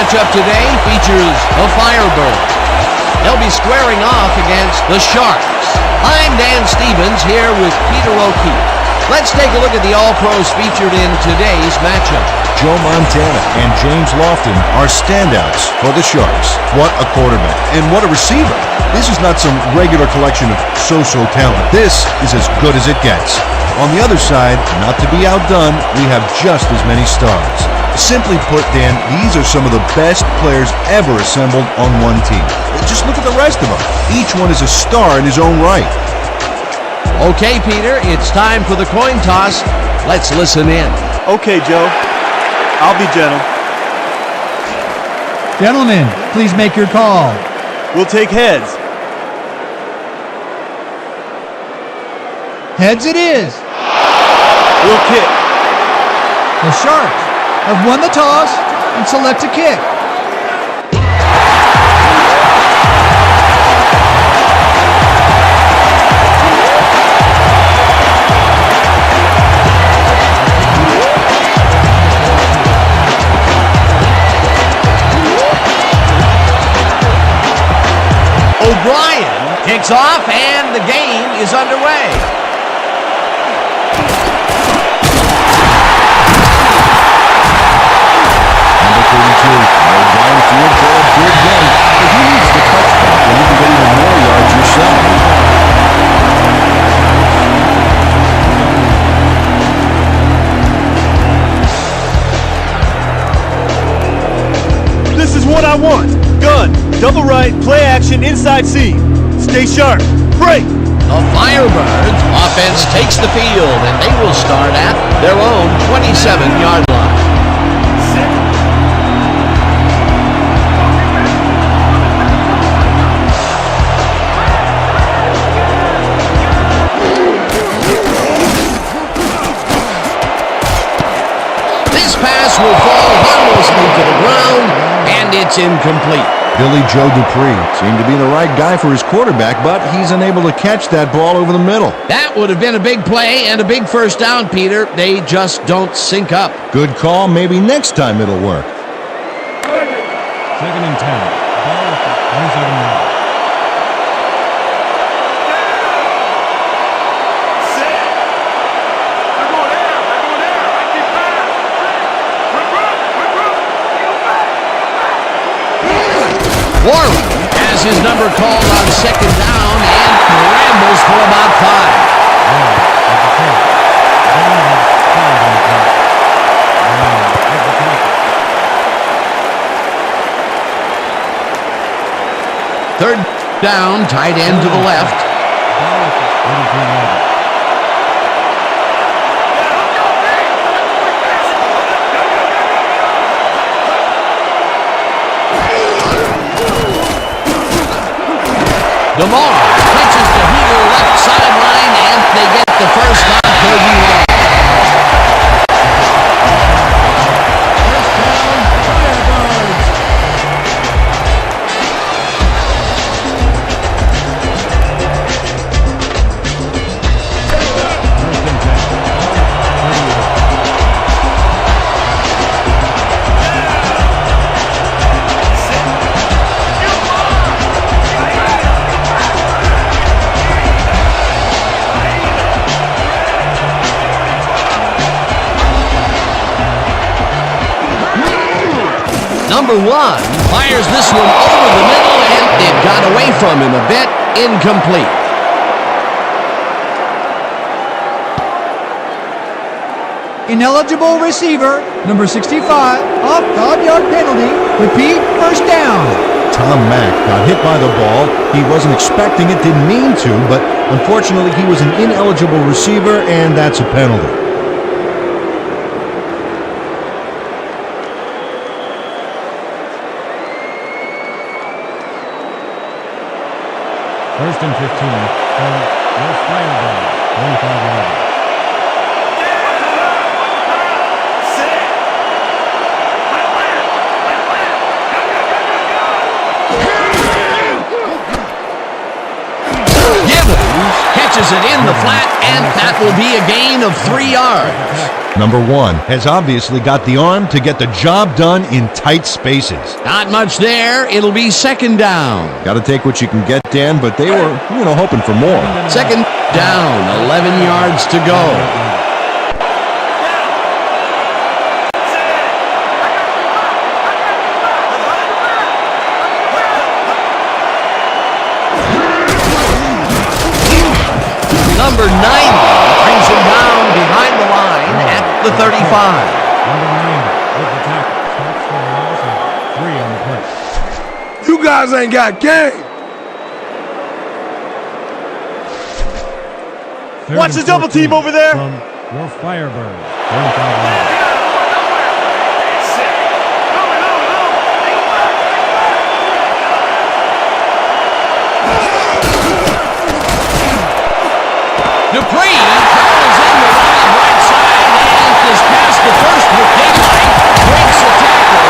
Matchup today features the Firebirds. They'll be squaring off against the Sharks. I'm Dan Stevens here with Peter O'Keefe. Let's take a look at the All-Pros featured in today's matchup. Joe Montana and James Lofton are standouts for the Sharks. What a quarterback and what a receiver. This is not some regular collection of so-so talent. This is as good as it gets. On the other side, not to be outdone, we have just as many stars. Simply put, Dan, these are some of the best players ever assembled on one team. Just look at the rest of them. Each one is a star in his own right. Okay, Peter, it's time for the coin toss. Let's listen in. Okay, Joe. I'll be gentle. Gentlemen, please make your call. We'll take heads. Heads it is. We'll kick. The Sharks have won the toss and select to kick. O'Brien kicks off and the game is underway. O'Brien field for a big run, but he needs the touchback and you can get even more yards yourself. This is what I want. Gun, double right, play action, inside seam. Stay sharp. Break. The Firebirds offense takes the field and they will start at their own 27-yard line. Pass will fall harmlessly to the ground, and it's incomplete. Billy Joe Dupree seemed to be the right guy for his quarterback, but he's unable to catch that ball over the middle. That would have been a big play and a big first down, Peter. They just don't sync up. Good call. Maybe next time it'll work. 2nd and 10. Ball at the 27-yard. Warren has his number called on 2nd down and rambles for about 5. 3rd down, tight end to the left. DeMar pitches to Heater left sideline, and they get the first on 31. Number 1 fires this one over the middle, and it got away from him a bit. Incomplete. Ineligible receiver, number 65, off 5-yard penalty. Repeat, first down. Tom Mack got hit by the ball. He wasn't expecting it, didn't mean to, but unfortunately he was an ineligible receiver, and that's a penalty. First and 15 from the Firebirds, 35-yard. Catches it in the flat, and that will be a gain of 3 yards. Number 1 has obviously got the arm to get the job done in tight spaces. Not much there. It'll be second down. Got to take what you can get, Dan, but they were, hoping for more. Second down, 11 yards to go. Number 90 brings him down behind the line at the 35. Number 90 with the tackle. Stops for a loss of 3 on the play. You guys ain't got game. Watch the double team over there. From your Firebirds, 35-yard. Dupree curls in the right side and is past the first with daylight. Breaks the tackle.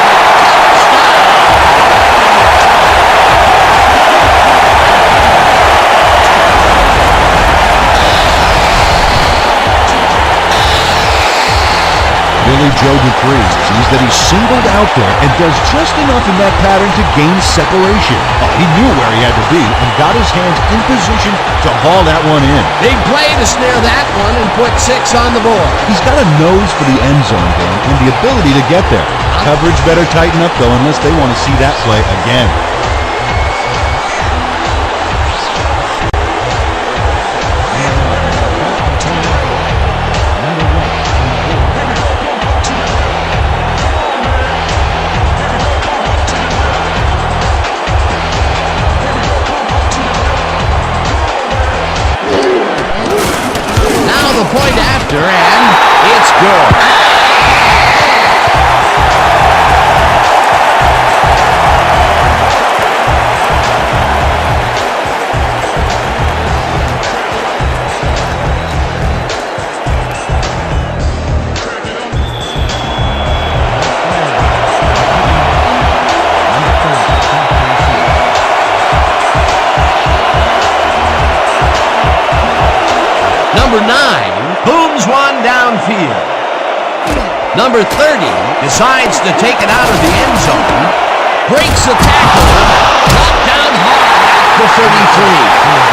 Billy Joe Dupree sees that he's singled out there and does just enough in that pattern to gain separation. He knew where he had to be and got his hands in position to haul that one in. Big play to snare that one and put 6 on the board. He's got a nose for the end zone, Dan, and the ability to get there. Coverage better tighten up, though, unless they want to see that play again. The point after, and it's good. Number 9 booms one downfield. Number 30 decides to take it out of the end zone. Breaks the tackle. Knocked down hard at the 33.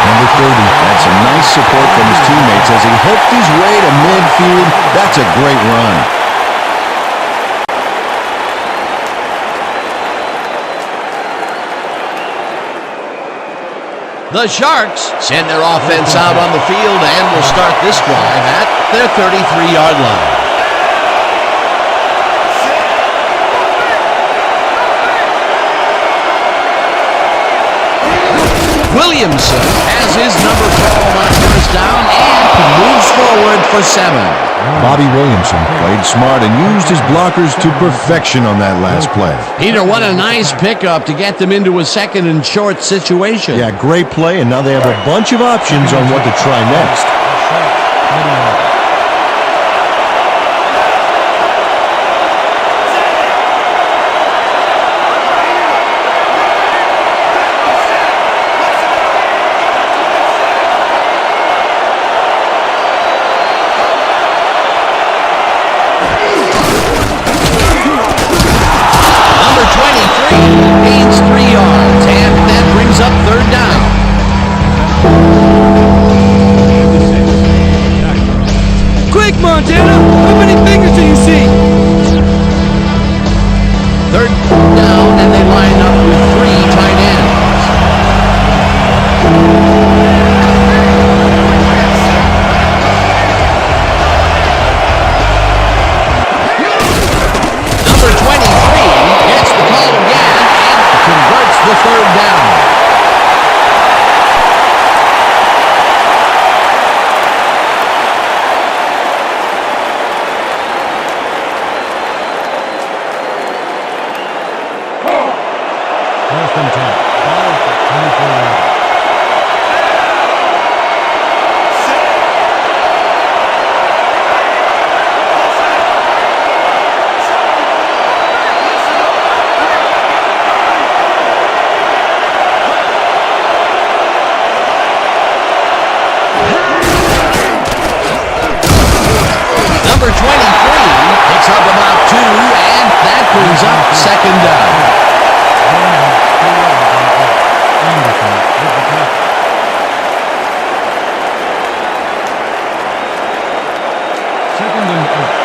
Number 30 had some nice support from his teammates as he hooked his way to midfield. That's a great run. The Sharks send their offense out on the field and will start this drive at their 33-yard line. Williamson has his number 12 on first down and moves forward for 7. Bobby Williamson played smart and used his blockers to perfection on that last play. Peter, what a nice pickup to get them into a second and short situation. Yeah, great play, and now they have a bunch of options on what to try next. Gains 3 yards, and that brings up third down. Quick, Montana! How many fingers do you see? Third down. brings up second down. Anderson with the tackle. Second and 8.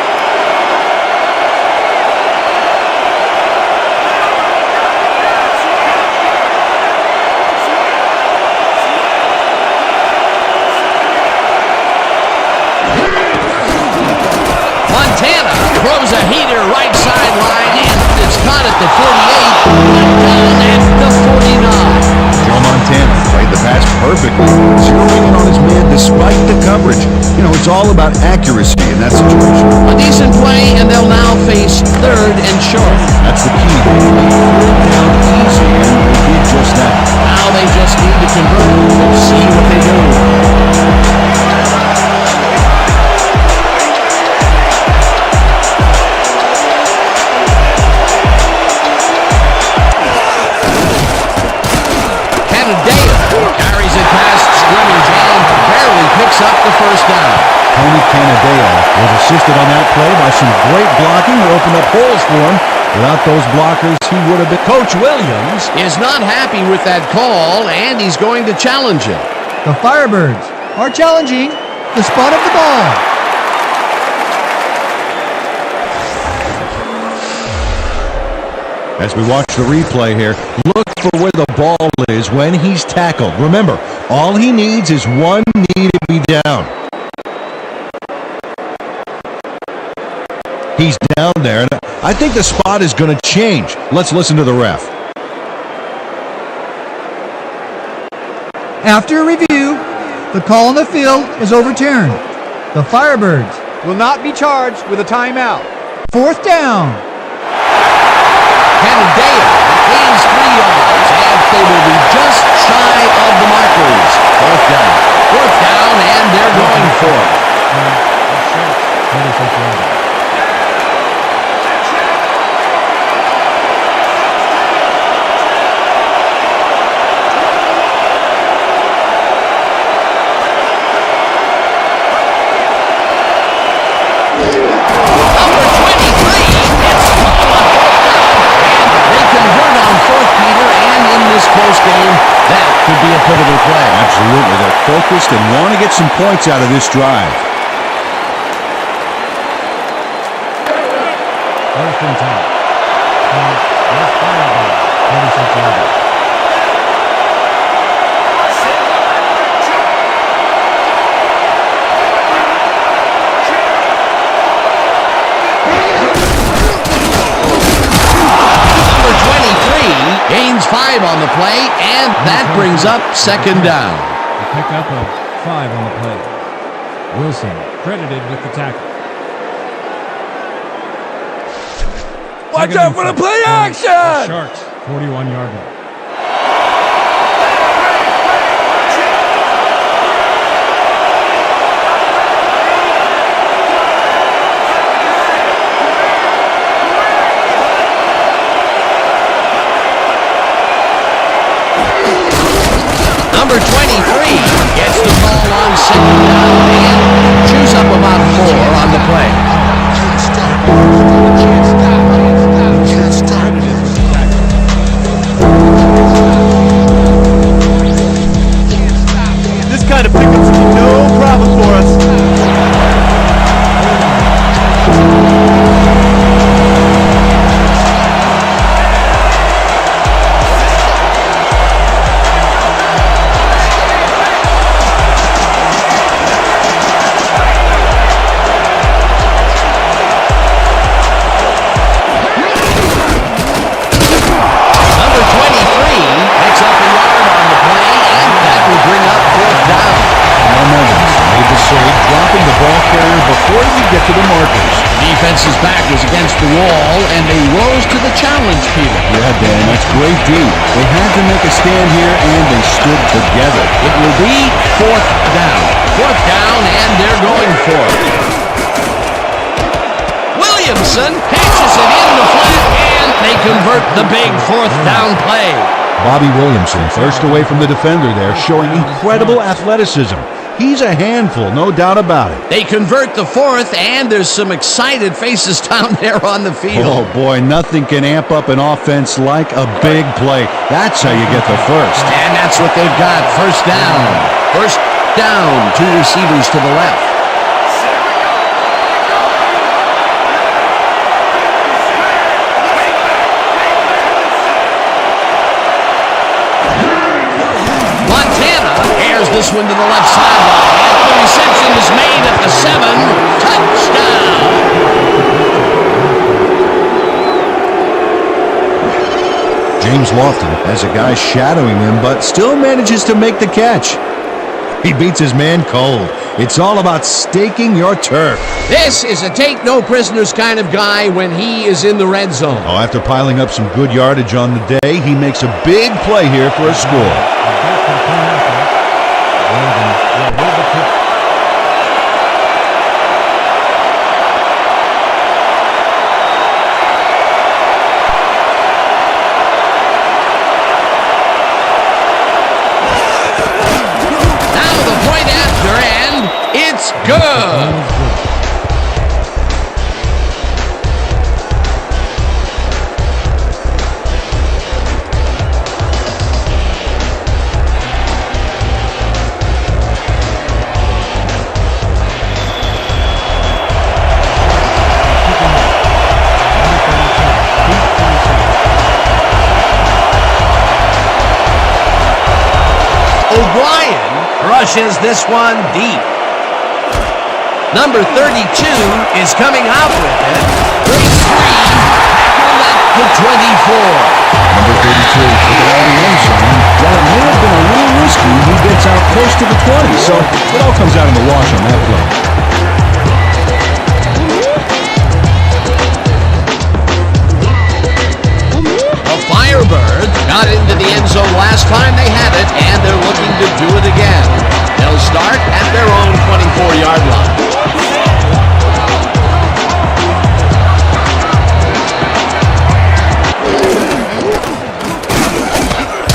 Montana throws a heater right sideline, and it's caught at the 48, down at the 49. Joe Montana played the pass perfectly, zeroing in on his man despite the coverage. You know, it's all about accuracy in that situation. A decent play, and they'll now face third and short. That's the key. Third down easy, and they did just that. Now they just need to convert. We'll see what they do. Carries it past scrimmage and barely picks up the first down. Tony Canadeo was assisted on that play by some great blocking that opened up holes for him. Without those blockers, he would have been. Coach Williams is not happy with that call, and he's going to challenge it. The Firebirds are challenging the spot of the ball. As we watch the replay here, look for where the ball is when he's tackled. Remember, all he needs is one knee to be down. He's down there, and I think the spot is going to change. Let's listen to the ref. After review, the call on the field is overturned. The Firebirds will not be charged with a timeout. Fourth down. Canadeo gains 3 yards, and they will be just shy of the markers. Fourth down, and they're going for it. Number 23, it's in this close game, that could be a pivotal play. Absolutely. They're focused and want to get some points out of this drive. First and 10. West Firebirds, 36 yards. Gains 5 on the play, and that brings up second down. A pickup of 5 on the play. Wilson credited with the tackle. Watch out for the play action! Sharks, 41-yard line. Number 23 gets the ball on second down and chews up about 4 on the play. This kind of pickup's no problem for us. Dropping the ball carrier before you get to the markers. Defense's back was against the wall, and they rose to the challenge, Peter. Yeah, Dan, that's great D. They had to make a stand here, and they stood together. It will be fourth down. Fourth down, and they're going for it. Williamson pitches it in the flat, and they convert the big fourth down play. Bobby Williamson, first away from the defender there, showing incredible athleticism. He's a handful, no doubt about it. They convert the fourth, and there's some excited faces down there on the field. Oh, boy, nothing can amp up an offense like a big play. That's how you get the first. And that's what they've got. First down. First down. Two receivers to the left. This one to the left sideline. And the reception is made at the 7. Touchdown! James Lofton has a guy shadowing him, but still manages to make the catch. He beats his man cold. It's all about staking your turf. This is a take-no-prisoners kind of guy when he is in the red zone. Oh, after piling up some good yardage on the day, he makes a big play here for a score. It's good! O'Brien rushes this one deep. Number 32 is coming out with it. Breaks free. Tackle at the 24. Number 32 took it out of the end zone. While it may have been a little risky, he gets out close to the 20. So it all comes out in the wash on that play. The Firebirds got into the end zone last time they had it, and they're looking to do it again. They'll start at their own 24-yard line.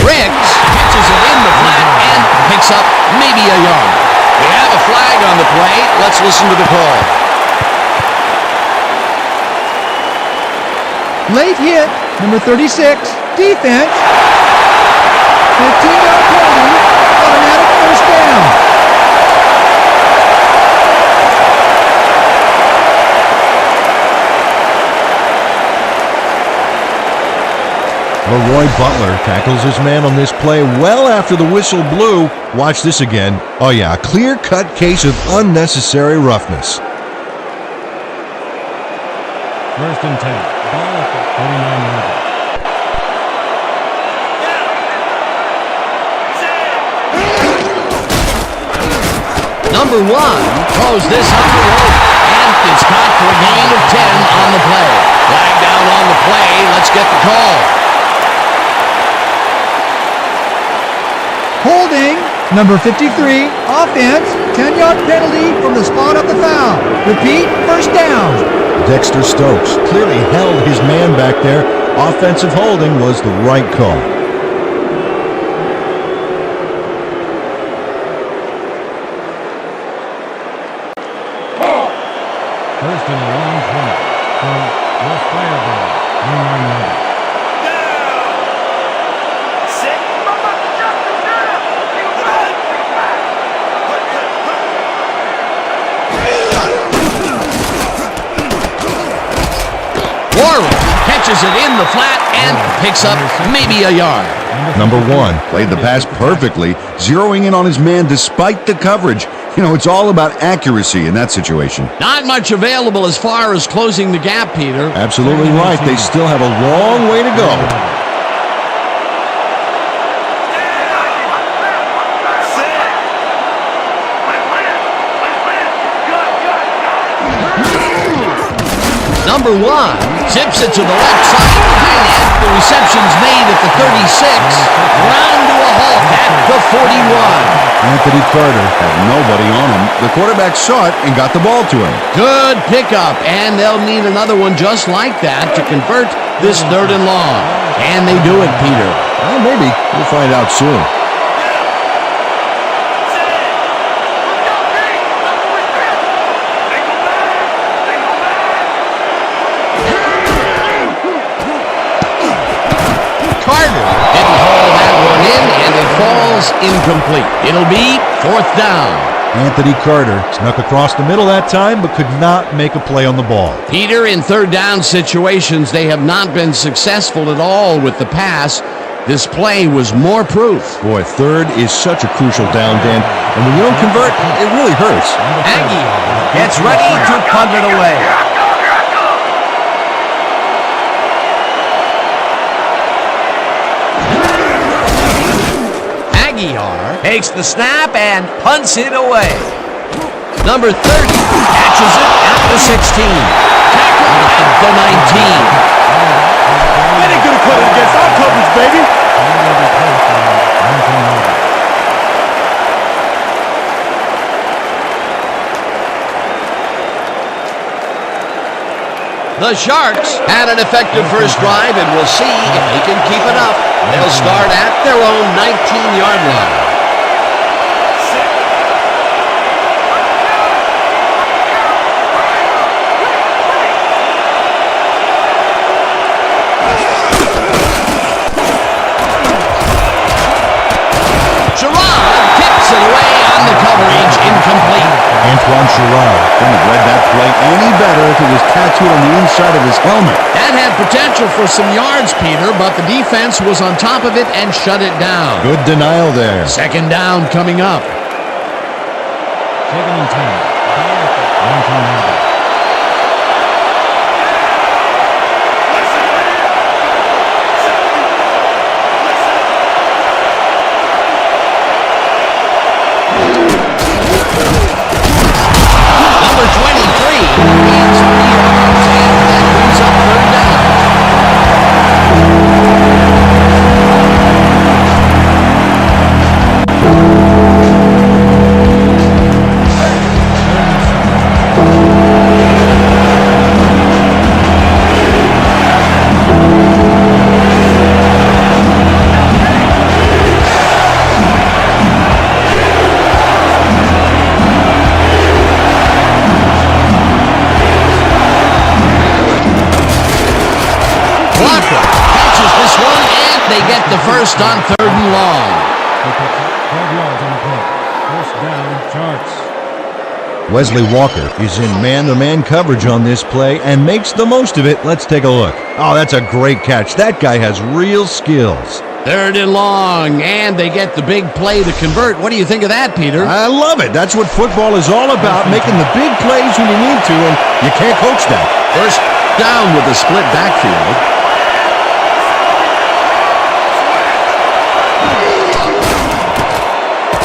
Riggs catches it in the flat and picks up maybe a yard. We have a flag on the play. Let's listen to the call. Late hit, number 36, defense. 15-yard penalty, automatic first down. Leroy Butler tackles his man on this play well after the whistle blew. Watch this again. Oh yeah, a clear-cut case of unnecessary roughness. First and 10. Ball at the 39-yard line. Number 1 throws this on the rope, and it's caught for a gain of 10 on the play. Flag down on the play. Let's get the call. Holding, number 53, offense, 10-yard penalty from the spot of the foul. Repeat, first down. Dexter Stokes clearly held his man back there. Offensive holding was the right call. First and long 20 from the Firebirds. 29-yard line. Catches it in the flat and picks up maybe a yard. Number 1 played the pass perfectly, zeroing in on his man despite the coverage. You know, it's all about accuracy in that situation. Not much available as far as closing the gap, Peter. Absolutely right. They still have a long way to go. Number 1 zips it to the left side. The reception's made at the 36. Round to a halt at the 41. Anthony Carter had nobody on him. The quarterback saw it and got the ball to him. Good pickup, and they'll need another one just like that to convert this 3rd and long. And they do it, Peter. Well, maybe. We'll find out soon. Carter didn't haul that one in, and it falls incomplete. It'll be 4th down. Anthony Carter snuck across the middle that time, but could not make a play on the ball. Peter, in 3rd down situations, they have not been successful at all with the pass. This play was more proof. Boy, 3rd is such a crucial down, Dan. And when you don't convert, it really hurts. Aggie gets ready to punt it away. Aguiar takes the snap and punts it away. Number 30 catches it at the 16. Tackled at the 19. That ain't gonna cut it against our coverage, baby. The Sharks had an effective first drive, and we'll see if they can keep it up. They'll start at their own 19-yard line. Incomplete. Antoine Sherrod couldn't have read that play any better if it was tattooed on the inside of his helmet. That had potential for some yards, Peter, but the defense was on top of it and shut it down. Good denial there. 2nd down coming up. 2nd and 10. 19. First on 3rd and long. 12 yards on the play. 1st down, Sharks. Wesley Walker is in man-to-man coverage on this play and makes the most of it. Let's take a look. Oh, that's a great catch. That guy has real skills. 3rd and long, and they get the big play to convert. What do you think of that, Peter? I love it. That's what football is all about, making the big plays when you need to, and you can't coach that. 1st down with a split backfield.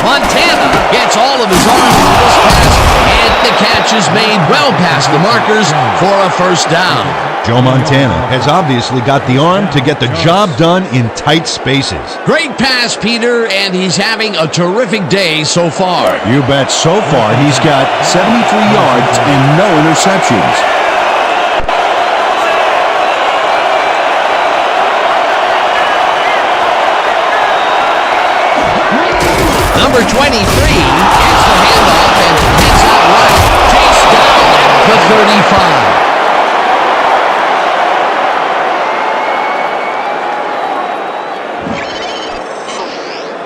Montana gets all of his arms into this pass, and the catch is made well past the markers for a 1st down. Joe Montana has obviously got the arm to get the job done in tight spaces. Great pass, Peter, and he's having a terrific day so far. You bet. So far, he's got 73 yards and no interceptions. Number 23 gets the handoff and heads out right. Chased down at the 35.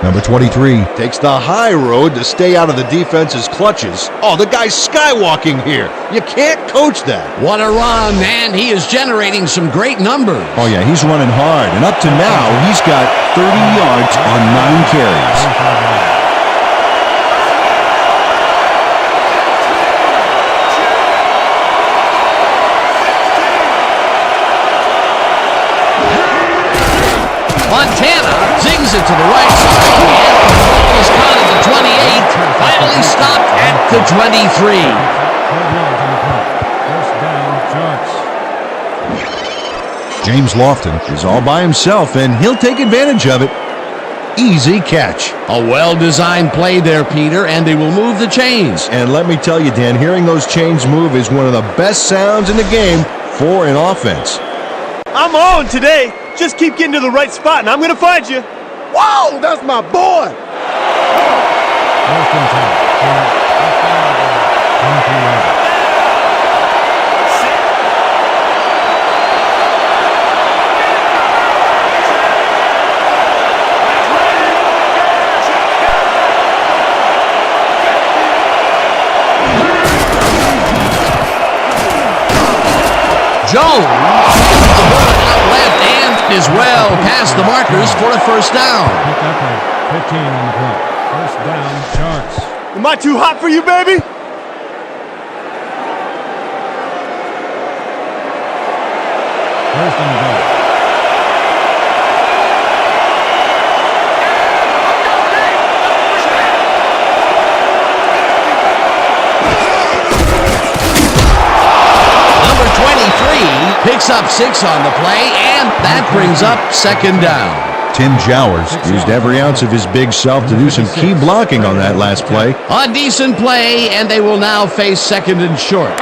Number 23 takes the high road to stay out of the defense's clutches. Oh, the guy's skywalking here. You can't coach that. What a run, and he is generating some great numbers. Oh, yeah, he's running hard. And up to now, he's got 30 yards on 9 carries. Montana zings it to the right side, and the ball is caught at the 28, finally stopped at the 23. 12 yards on the play. 1st down, Sharks. James Lofton is all by himself, and he'll take advantage of it. Easy catch. A well-designed play there, Peter, and they will move the chains. And let me tell you, Dan, hearing those chains move is one of the best sounds in the game for an offense. I'm on today. Just keep getting to the right spot, and I'm going to find you. Whoa, that's my boy. 1st and 10. 23 yards. Jones. The ball out left and is well past the markers for a first down. Pick up at 15 on the play. First down, Sharks. Am I too hot for you, baby? First and goal. Number 23 picks up 6 on the play, and that brings up second down. Tim Jowers used every ounce of his big self to do some key blocking on that last play. A decent play, and they will now face second and short.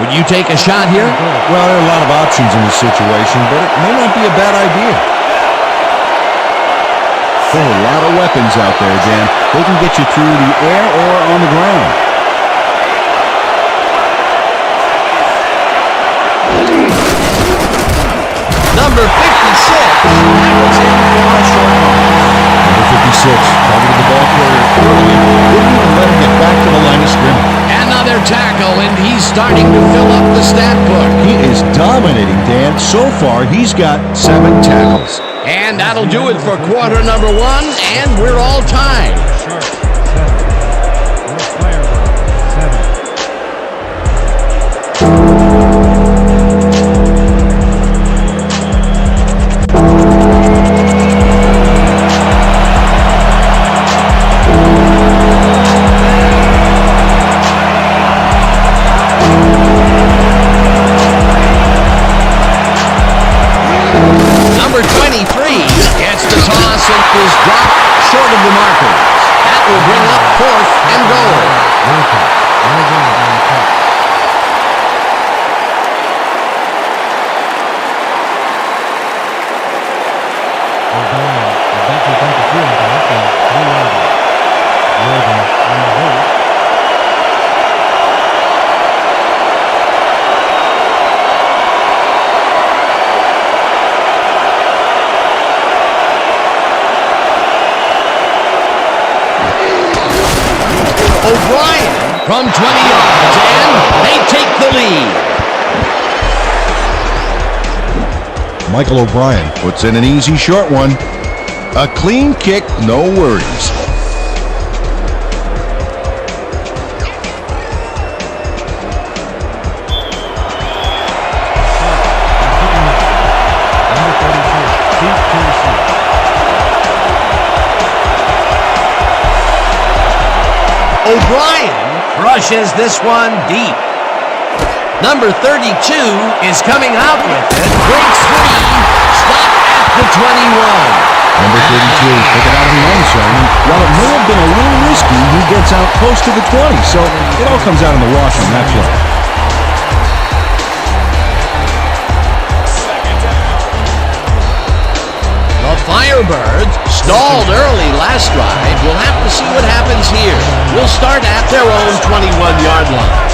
Would you take a shot here? Well, there are a lot of options in this situation, but it may not be a bad idea. There are a lot of weapons out there, Dan. They can get you through the air or on the ground. Number 56 tackles him for a short loss. Number 56 targeted the ball carrier early and didn't even let him get back to the line of scrimmage. Another tackle, and he's starting to fill up the stat book. He is dominating, Dan. So far, he's got 7 tackles. And that'll do it for quarter number 1, and we're all tied. Sharks, 7. North Firebirds, 7. Number 23 gets the toss and is dropped short of the markers. That will bring up 4th and goal. O'Brien from 20 yards, and they take the lead. Michael O'Brien puts in an easy short one. A clean kick, no worries. O'Brien rushes this one deep. Number 32 is coming out with it. Breaks free. Stop at the 21. Number 32 taken out of the end zone. While it may have been a little risky, he gets out close to the 20. So it all comes out in the wash on that play. The Firebirds stalled early last drive. We'll have to see what happens here. We'll start at their own 21-yard line.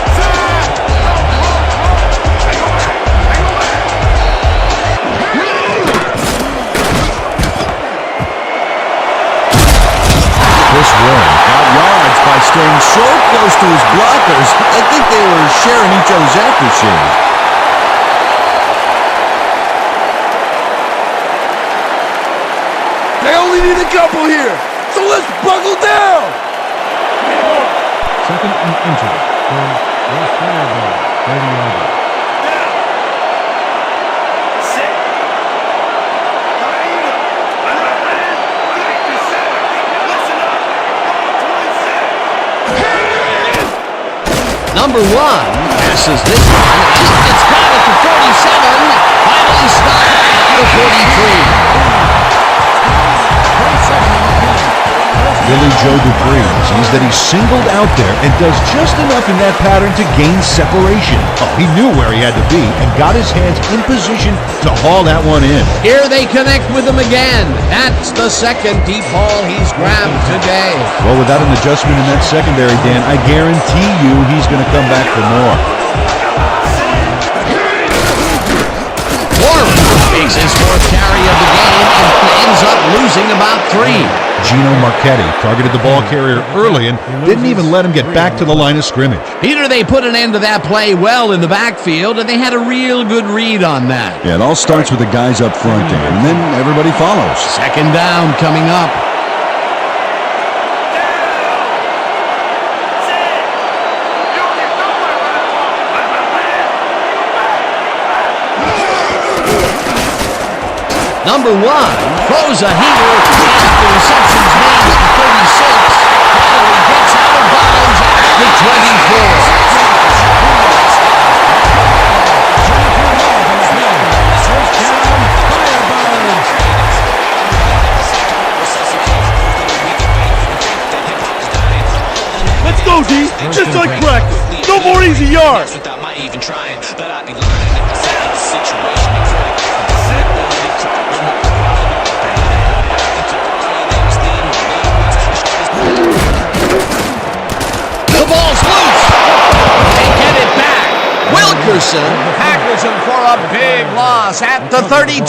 Chris Warren got yards by staying so close to his blockers. I think they were sharing each other's aftershave. They only need a couple here, so let's buckle down. Second and inches for North Firebirds, 30-yarder. Number 1 passes this one, and it's got it to 47. Finally stopped at the 43. Billy Joe Dupree sees that he's singled out there and does just enough in that pattern to gain separation. Oh, he knew where he had to be and got his hands in position to haul that one in. Here they connect with him again. That's the second deep ball he's grabbed today. Well, without an adjustment in that secondary, Dan, I guarantee you he's going to come back for more. Warren takes his 4th carry of the game and ends up losing about 3. Gino Marchetti targeted the ball carrier early and didn't even let him get back to the line of scrimmage. Peter, they put an end to that play well in the backfield, and they had a real good read on that. Yeah, it all starts with the guys up front, Dan, and then everybody follows. Second down coming up. Number 1 throws a heater, and the reception's made at the 36. Finally gets out of bounds at the 24. Let's go, D. Just like practice. No more easy yards. The ball's loose. They get it back. Wilkerson tackles him for a big loss at the 32.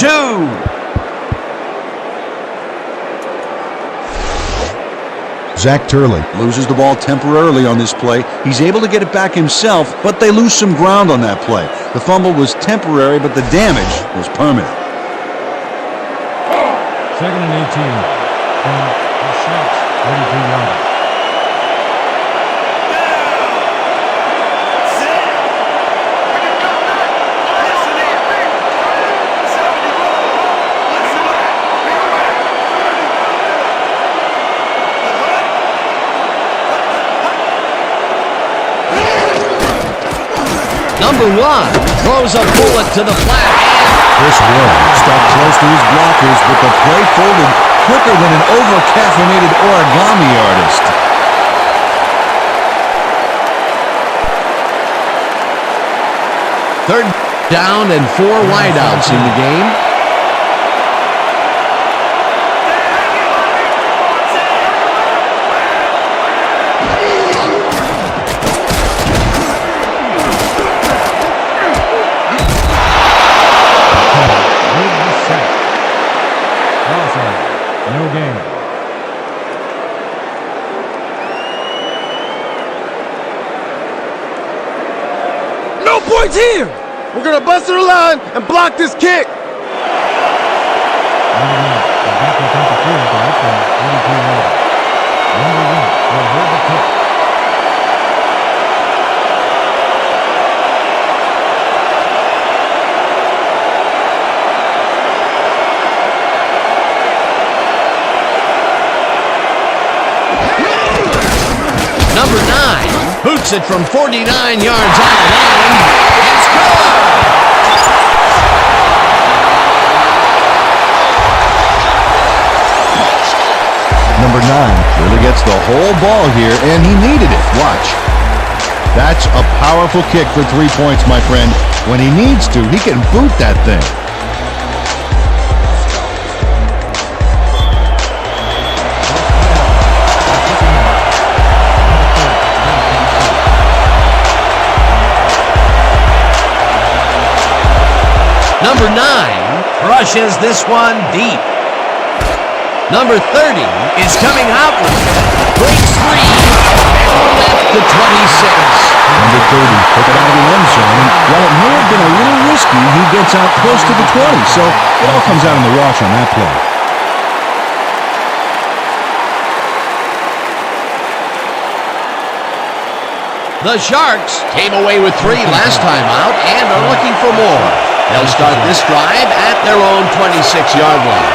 Zach Turley loses the ball temporarily on this play. He's able to get it back himself, but they lose some ground on that play. The fumble was temporary, but the damage was permanent. 2nd and 18 from the Sharks, 32 yards. Number 1 throws a bullet to the flat. Chris Warren stopped close to his blockers, but the play folded quicker than an over-caffeinated origami artist. Third down and 4 wideouts in the game. No game. No points here. We're going to bust through the line and block this kick. Number 9 boots it from 49 yards out and scores! Number 9 really gets the whole ball here, and he needed it. Watch. That's a powerful kick for 3 points, my friend. When he needs to, he can boot that thing. Number 9 rushes this one deep. Number 30 is coming out with it. Breaks free. Left the 26. Number 30 took it out of the end zone. And while it may have been a little risky, he gets out close to the 20. So it all comes out in the wash on that play. The Sharks came away with 3 last time out and are looking for more. They'll start this drive at their own 26-yard line.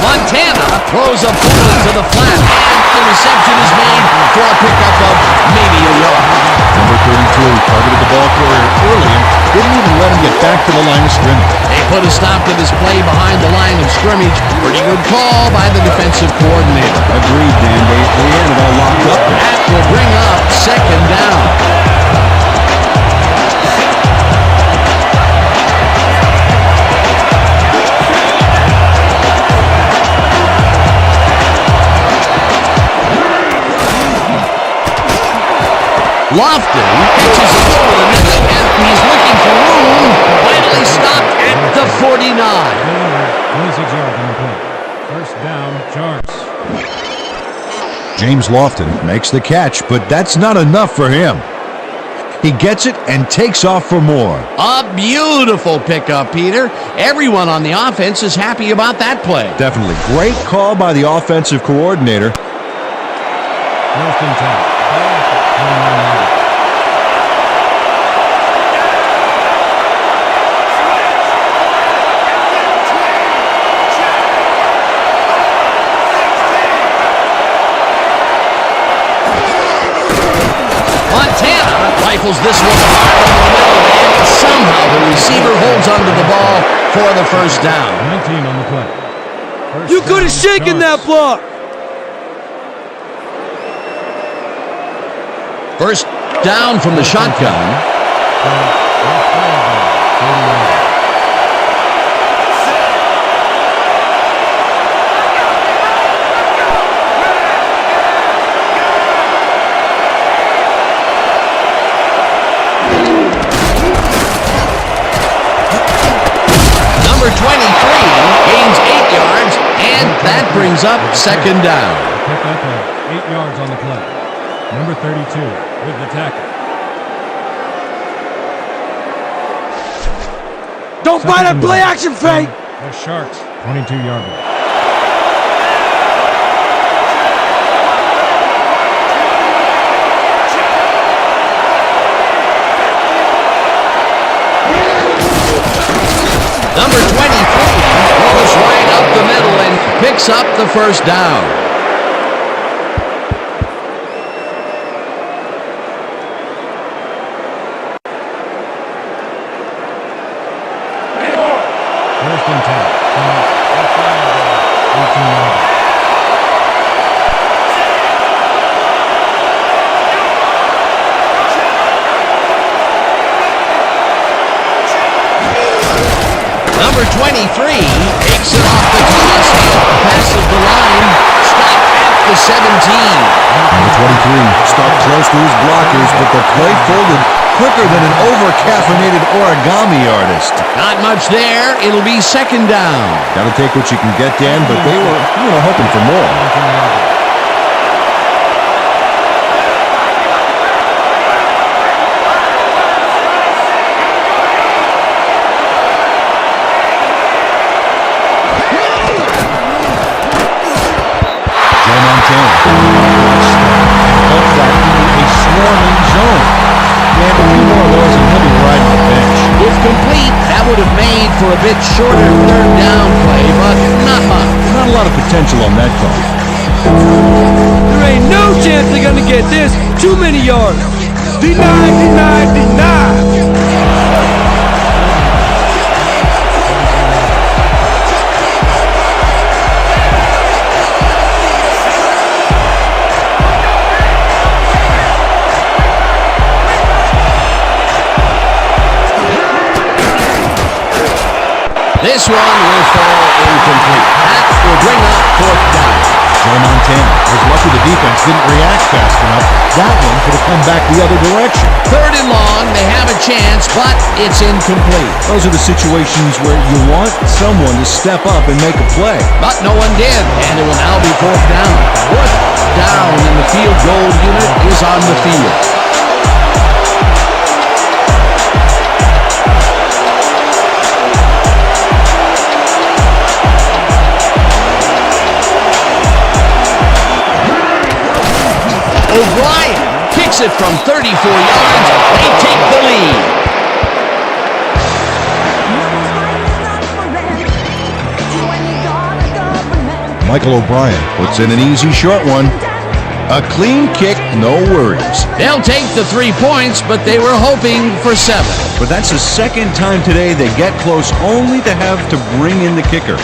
Montana throws a bullet to the flat, and the reception is made for a pickup of maybe a yard. Number 32 targeted the ball carrier early and didn't even let him get back to the line of scrimmage. They put a stop to this play behind the line of scrimmage. Pretty good call by the defensive coordinator. Agreed, Dan. They had it all locked up there. That will bring up 2nd down. Lofton pitches it over the middle, and he's looking for 49. 26 yards on the play. First down, Sharks. James Lofton makes the catch, but that's not enough for him. He gets it and takes off for more. A beautiful pickup, Peter. Everyone on the offense is happy about that play. Definitely. Great call by the offensive coordinator. First and 10. Rifles this one hard over the middle, and somehow the receiver holds onto the ball for the first down. 19 on the play. First You could have down, shaken that Sharks. block. First down from the shotgun. Number 23 gains 8 yards, and that brings up second down. Pick up 8 yards on the play. Number 32 with the tackle. Don't buy that play action fake. The Sharks, 22-yard line. Number 23 goes right up the middle and picks up the first down. First and 10. 18 yards. Number 23 takes it off the toss and passes the line. Stopped at the 17. Number 23 stuck close to his blockers, but the play folded quicker than an over-caffeinated origami artist. Not much there. It'll be second down. Got to take what you can get, Dan, but they were hoping for more. A swarming zone. We have a few more of those and he'll be riding the bench. If complete, that would have made for a bit shorter third down play, but not much. Not a lot of potential on that call. There ain't no chance they're gonna get this. Too many yards. Denied, denied, denied. This one will fall incomplete. That will bring up fourth down. Joe Montana was lucky the defense didn't react fast enough. That one could have come back the other direction. Third and long, they have a chance, but it's incomplete. Those are the situations where you want someone to step up and make a play. But no one did, and it will now be fourth down. Fourth down, and the field goal unit is on the field. O'Brien kicks it from 34 yards. They take the lead. Michael O'Brien puts in an easy short one. A clean kick, no worries. They'll take the 3 points, but they were hoping for 7. But that's the second time today they get close only to have to bring in the kicker.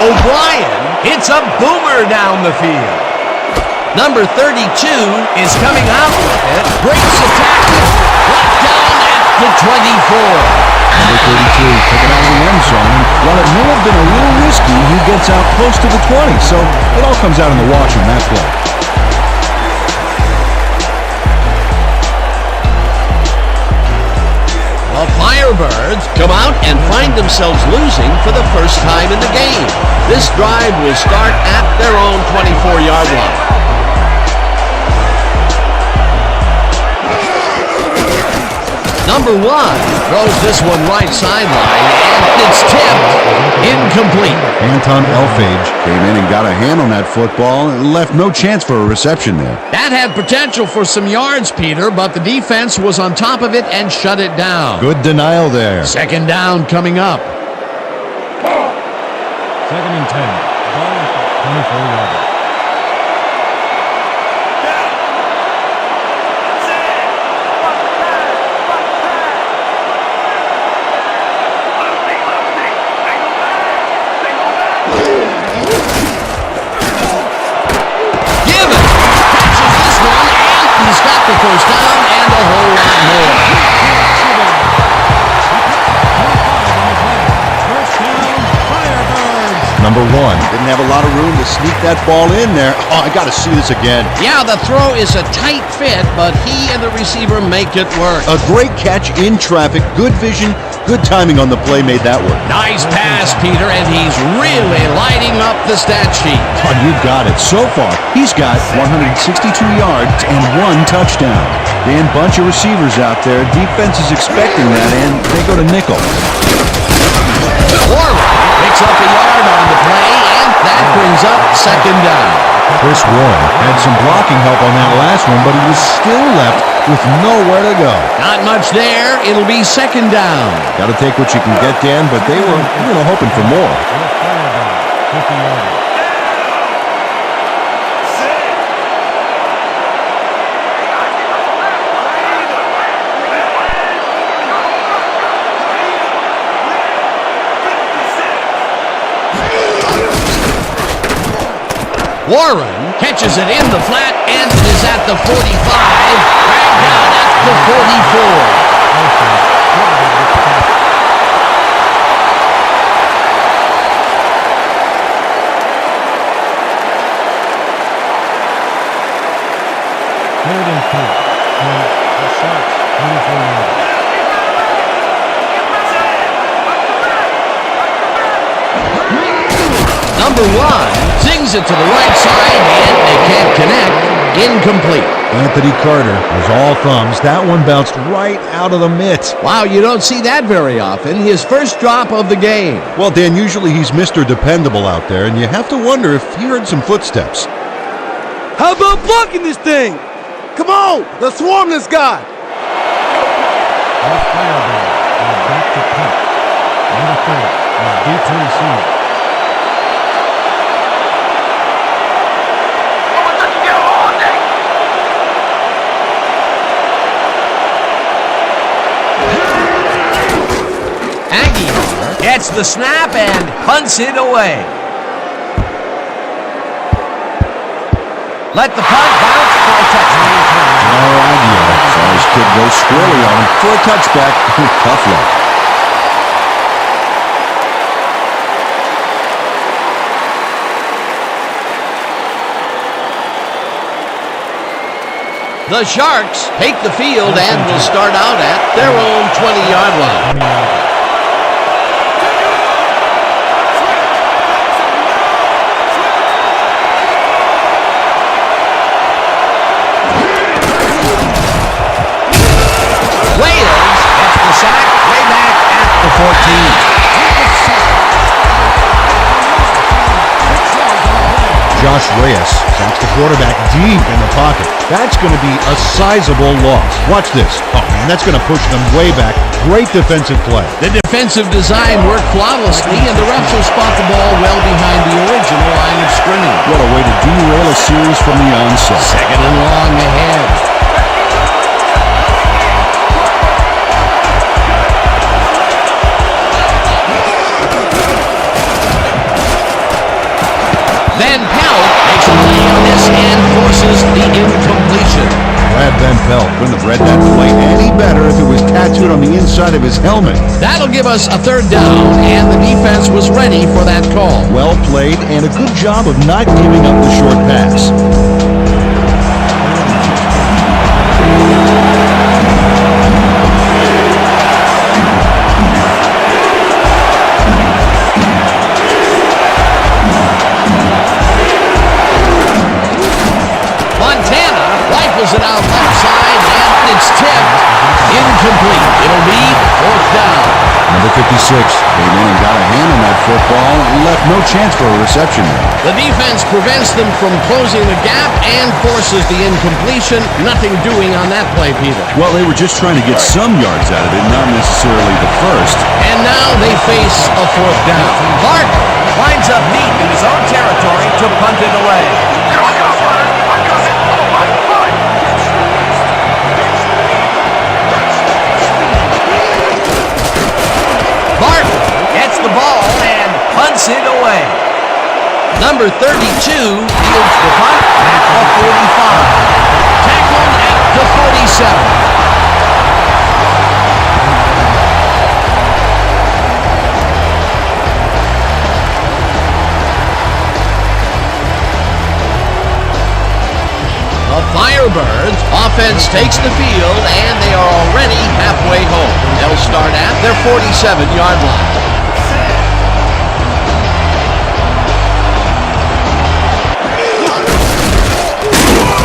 O'Brien hits a boomer down the field. Number 32 is coming out with it. Breaks the tackle. Brought down at the 24. Number 32 took it out of the end zone. While it may have been a little risky, he gets out close to the 20. So it all comes out in the wash on that play. The Firebirds come out and find themselves losing for the first time in the game. This drive will start at their own 24-yard line. Number 1 throws this one right sideline, and it's tipped. Incomplete. Anton Elfage came in and got a hand on that football and left no chance for a reception there. That had potential for some yards, Peter, but the defense was on top of it and shut it down. Good denial there. Second down coming up. Second and 10. Ball at the 24-yard line. First down and a whole lot more. First down, Firebirds. Number 1 didn't have a lot of room to sneak that ball in there. Oh, I got to see this again. Yeah, the throw is a tight fit, but he and the receiver make it work. A great catch in traffic, good vision, good timing on the play made that work. Nice pass, Peter, and he's really lighting up the stat sheet. Oh, you got it. So far, he's got 162 yards and 1 touchdown. Dan, bunch of receivers out there. Defense is expecting that, and they go to nickel. Warren picks up a yard on the play, and that brings up second down. Chris Warren had some blocking help on that last one, but he was still left with nowhere to go. Not much there. It'll be second down. Got to take what you can get, Dan, but they were, hoping for more. 50-yarder. Warren catches it in the flat and is at the 45. Dragged down at the 44. Third and 4 from the Sharks' 24-yard. Number 1 sings it to the right side, and they can't connect. Incomplete. Anthony Carter was all thumbs. That one bounced right out of the mitt. Wow, you don't see that very often. His first drop of the game. Well, Dan, usually he's Mr. Dependable out there, and you have to wonder if he heard some footsteps. How about blocking this thing? Come on, let's swarm this guy. The Firebirds are back to punt. Number 30 is D2 receiver. Gets the snap and punts it away. Let the punt bounce for a touchdown. No idea. Saw his kid go squarely on him for a touchback. Tough luck. The Sharks take the field and will start out at their own 20-yard line. Sack way back at the 14. Josh Reyes sacks the quarterback deep in the pocket. That's going to be a sizable loss. Watch this. Oh, man, that's going to push them way back. Great defensive play. The defensive design worked flawlessly, and the refs will spot the ball well behind the original line of scrimmage. What a way to derail a series from the onset. Second and long ahead. Van Pelt makes a play on this and forces the incompletion. Brad Van belt. Wouldn't have read that play any better if it was tattooed on the inside of his helmet. That'll give us a third down, and the defense was ready for that call. Well played, and a good job of not giving up the short pass. It out left side, and it's tipped. Incomplete. It'll be fourth down. Number 56 came in and got a hand on that football and left no chance for a reception there. The defense prevents them from closing the gap and forces the incompletion. Nothing doing on that play, Peter. Well, they were just trying to get some yards out of it, not necessarily the first. And now they face a fourth down. Clark lines up deep in his own territory to punt it away. Gets the ball and punts it away. Number 32 fields the punt at the 45. Tackled at the 47. The Firebirds offense takes the field, and they are already halfway home. They'll start at their 47-yard line.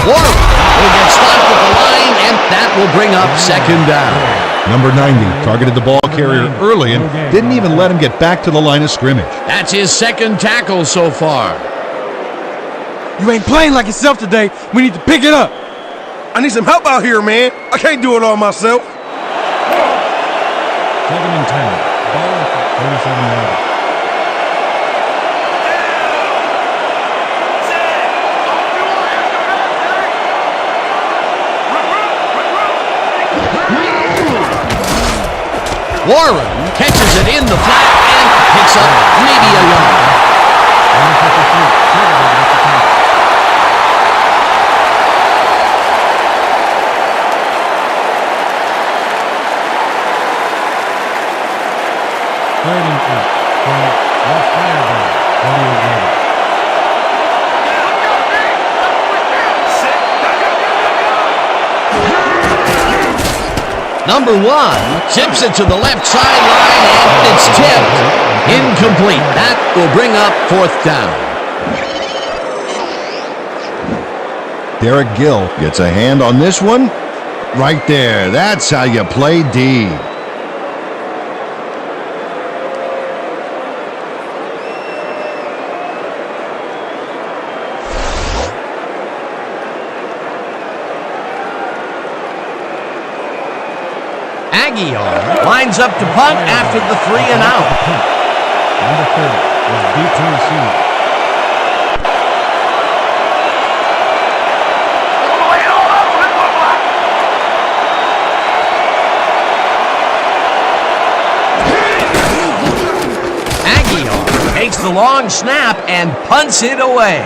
Warren will get stopped at the line, and that will bring up second down. Number 90 targeted the ball carrier early and didn't even let him get back to the line of scrimmage. That's his second tackle so far. You ain't playing like yourself today. We need to pick it up. I need some help out here, man. I can't do it all myself. Second and 10. Ball at the 37-yard. Warren catches it in the flat and picks up maybe a yard. Third and 8 for the Firebirds. 48-yard. Number 1 tips it to the left sideline, and it's tipped. Incomplete. That will bring up fourth down. Derek Gill gets a hand on this one. Right there. That's how you play D. Lines up to punt after the 3 and out. Number 30 is B2C. Aguilar takes the long snap and punts it away.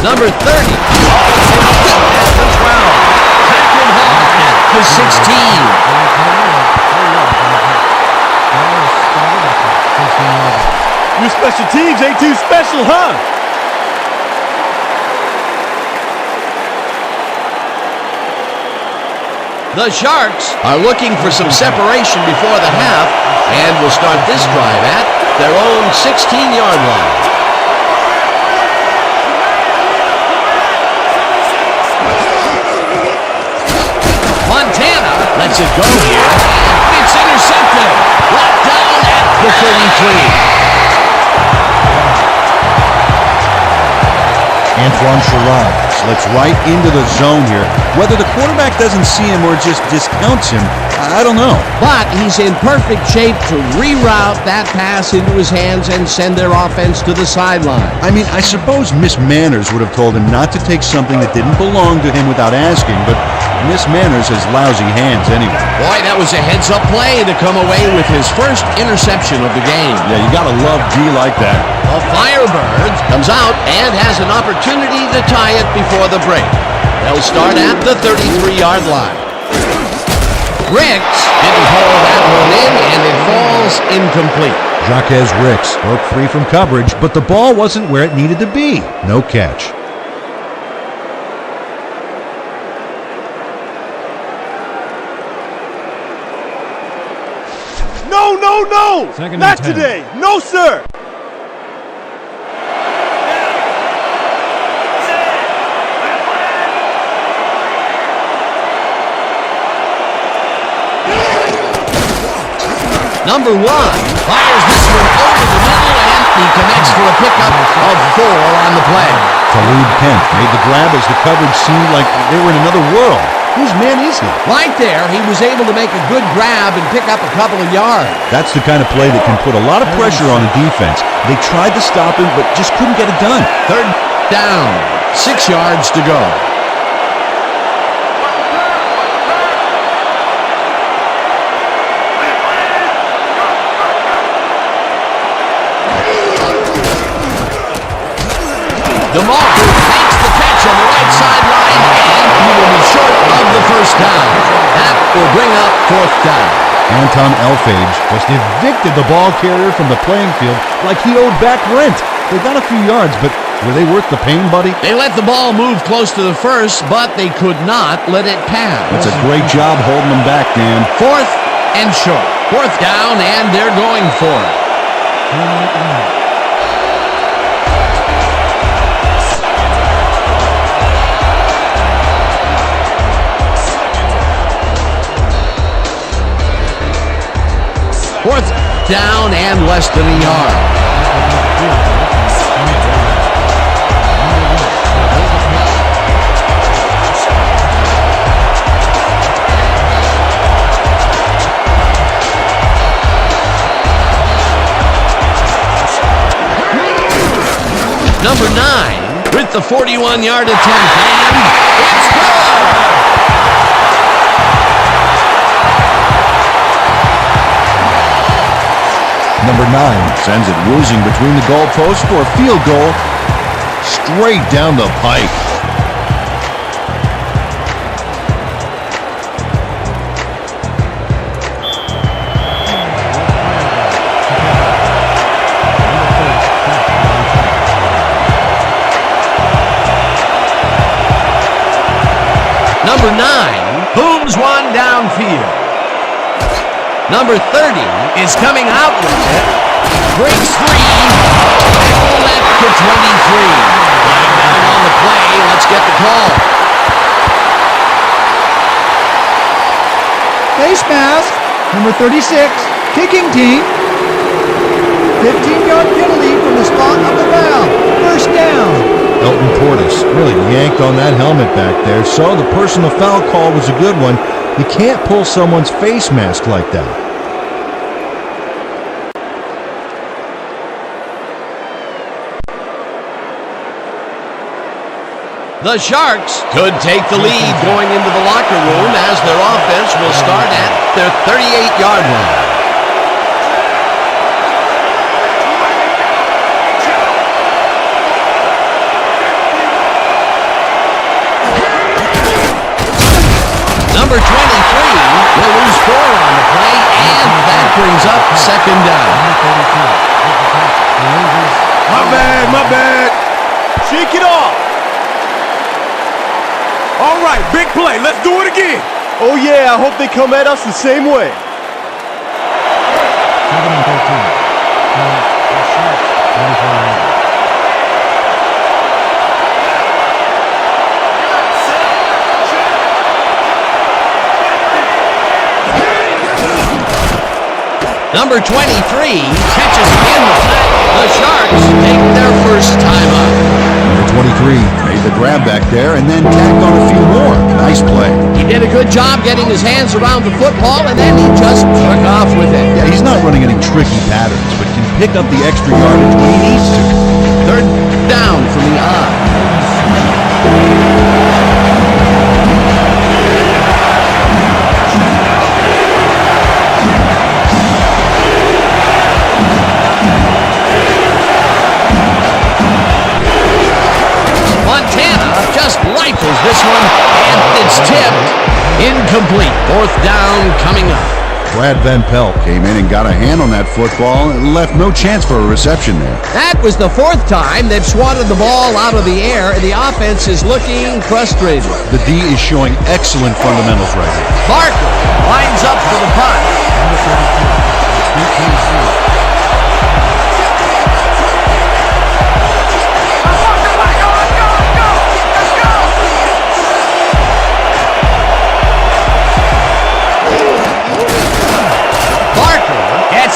Number 30 at the 12. Tackled hard at the 16. Your special teams ain't too special, huh? The Sharks are looking for some separation before the half and will start this drive at their own 16-yard line. Montana lets it go here. It's intercepted. Brought down at the 33. Antoine Sherrod slips right into the zone here. Whether the quarterback doesn't see him or just discounts him, I don't know. But he's in perfect shape to reroute that pass into his hands and send their offense to the sideline. I mean, I suppose Miss Manners would have told him not to take something that didn't belong to him without asking, but Miss Manners has lousy hands anyway. Boy, that was a heads-up play to come away with his first interception of the game. Yeah, you gotta love D like that. The Firebirds comes out and has an opportunity to tie it before the break. They'll start at the 33-yard line. Ricks didn't hold that one in, and it falls incomplete. Jaquez Ricks broke free from coverage, but the ball wasn't where it needed to be. No catch. No, no, no! Second and Not 10. today! No, sir! Number 1 fires this one over the middle, and he connects for a pickup of 4 on the play. Talib Kent made the grab as the coverage seemed like they were in another world. Whose man is he? Right there, he was able to make a good grab and pick up a couple of yards. That's the kind of play that can put a lot of pressure on a defense. They tried to stop him, but just couldn't get it done. Third down, 6 yards to go. DeMar makes the catch on the right sideline, and he will be short of the first down. That will bring up 4th down. Anton Elfage just evicted the ball carrier from the playing field like he owed back rent. They got a few yards, but were they worth the pain, buddy? They let the ball move close to the first, but they could not let it pass. That's a great job holding them back, Dan. 4th and short. 4th down, and they're going for it. Fourth down and less than a yard. Number 9 with the 41-yard attempt, and it's good! Number 9 sends it whizzing between the goalposts for a field goal straight down the pike. Number 9 booms one downfield. Number 30 is coming out with it. Breaks free. All left to 23. Lying down on the play. Let's get the call. Face mask, number 36, kicking team. 15-yard penalty from the spot of the foul. First down. Elton Portis really yanked on that helmet back there, so the personal foul call was a good one. You can't pull someone's face mask like that. The Sharks could take the lead going into the locker room as their offense will start at their 38-yard line. Number 23 will lose 4 on the play, and that brings up second down. My bad. Shake it off! All right, big play. Let's do it again. Oh yeah, I hope they come at us the same way. 7 and 13. Number 23 catches in the flat. The Sharks take their first time up. Number 23 made the grab back there and then tacked on a few more. Nice play. He did a good job getting his hands around the football, and then he just took off with it. Yeah, he's not running any tricky patterns, but can pick up the extra yardage when he needs to. Third down from the eye. Just rifles this one, and it's tipped incomplete. Fourth down coming up. Brad Van Pelt came in and got a hand on that football and left no chance for a reception there. That was the fourth time they've swatted the ball out of the air, and the offense is looking frustrated. The D is showing excellent fundamentals right here. Barker lines up for the punt.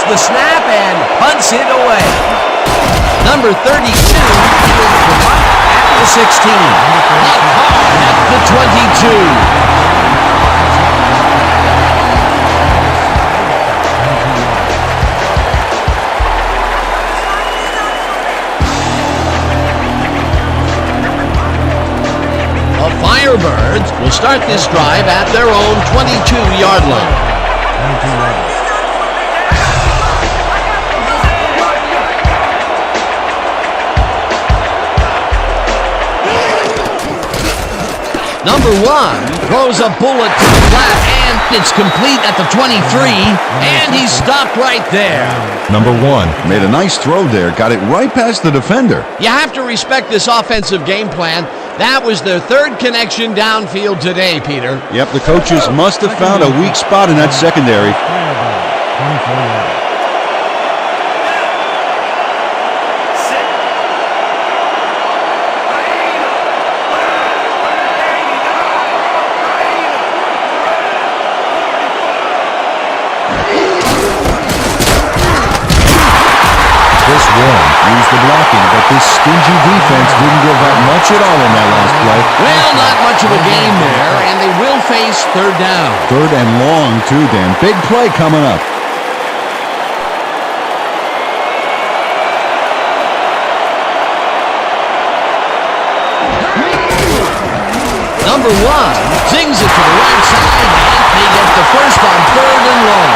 The snap and punts it away. Number 32 is the punt at the 16. At the 22. The Firebirds will start this drive at their own 22-yard line. Number 1 throws a bullet to the flat, and it's complete at the 23, and he's stopped right there. Number 1 made a nice throw there, got it right past the defender. You have to respect this offensive game plan. That was their third connection downfield today, Peter. Yep, the coaches must have found a weak spot in that secondary. Used the blocking, but this stingy defense didn't give up much at all in that last play. Well, not much of a game there, and they will face third down. Third and long, too, Dan. Big play coming up. Number 1 zings it to the right side, and they get the first on third and long.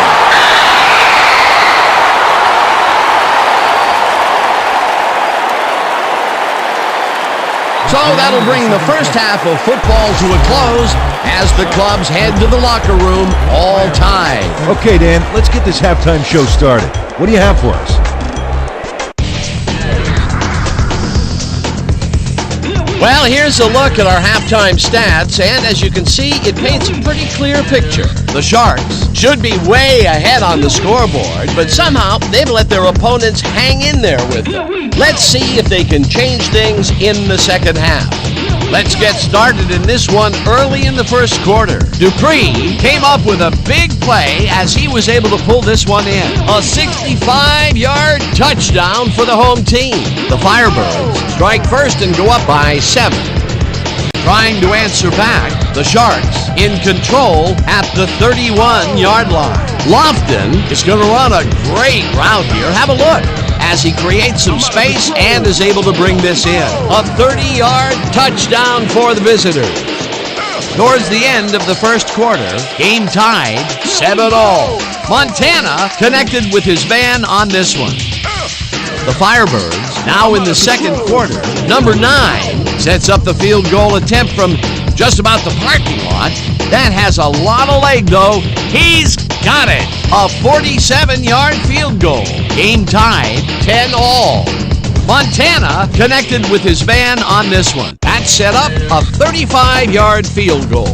So that'll bring the first half of football to a close as the clubs head to the locker room all tied. Okay, Dan, let's get this halftime show started. What do you have for us? Well, here's a look at our halftime stats, and as you can see, it paints a pretty clear picture. The Sharks should be way ahead on the scoreboard, but somehow they've let their opponents hang in there with them. Let's see if they can change things in the second half. Let's get started in this one early in the first quarter. Dupree came up with a big play as he was able to pull this one in. A 65-yard touchdown for the home team. The Firebirds strike first and go up by 7. Trying to answer back, the Sharks in control at the 31-yard line. Lofton is going to run a great route here. Have a look as he creates some space and is able to bring this in. A 30-yard touchdown for the visitors. Towards the end of the first quarter, game tied 7-all. Montana connected with his man on this one. The Firebirds, now in the second quarter, number 9 sets up the field goal attempt from just about the parking lot. That has a lot of leg, though. He's got it. A 47-yard field goal. Game tied 10-all. Montana connected with his man on this one. That set up a 35-yard field goal.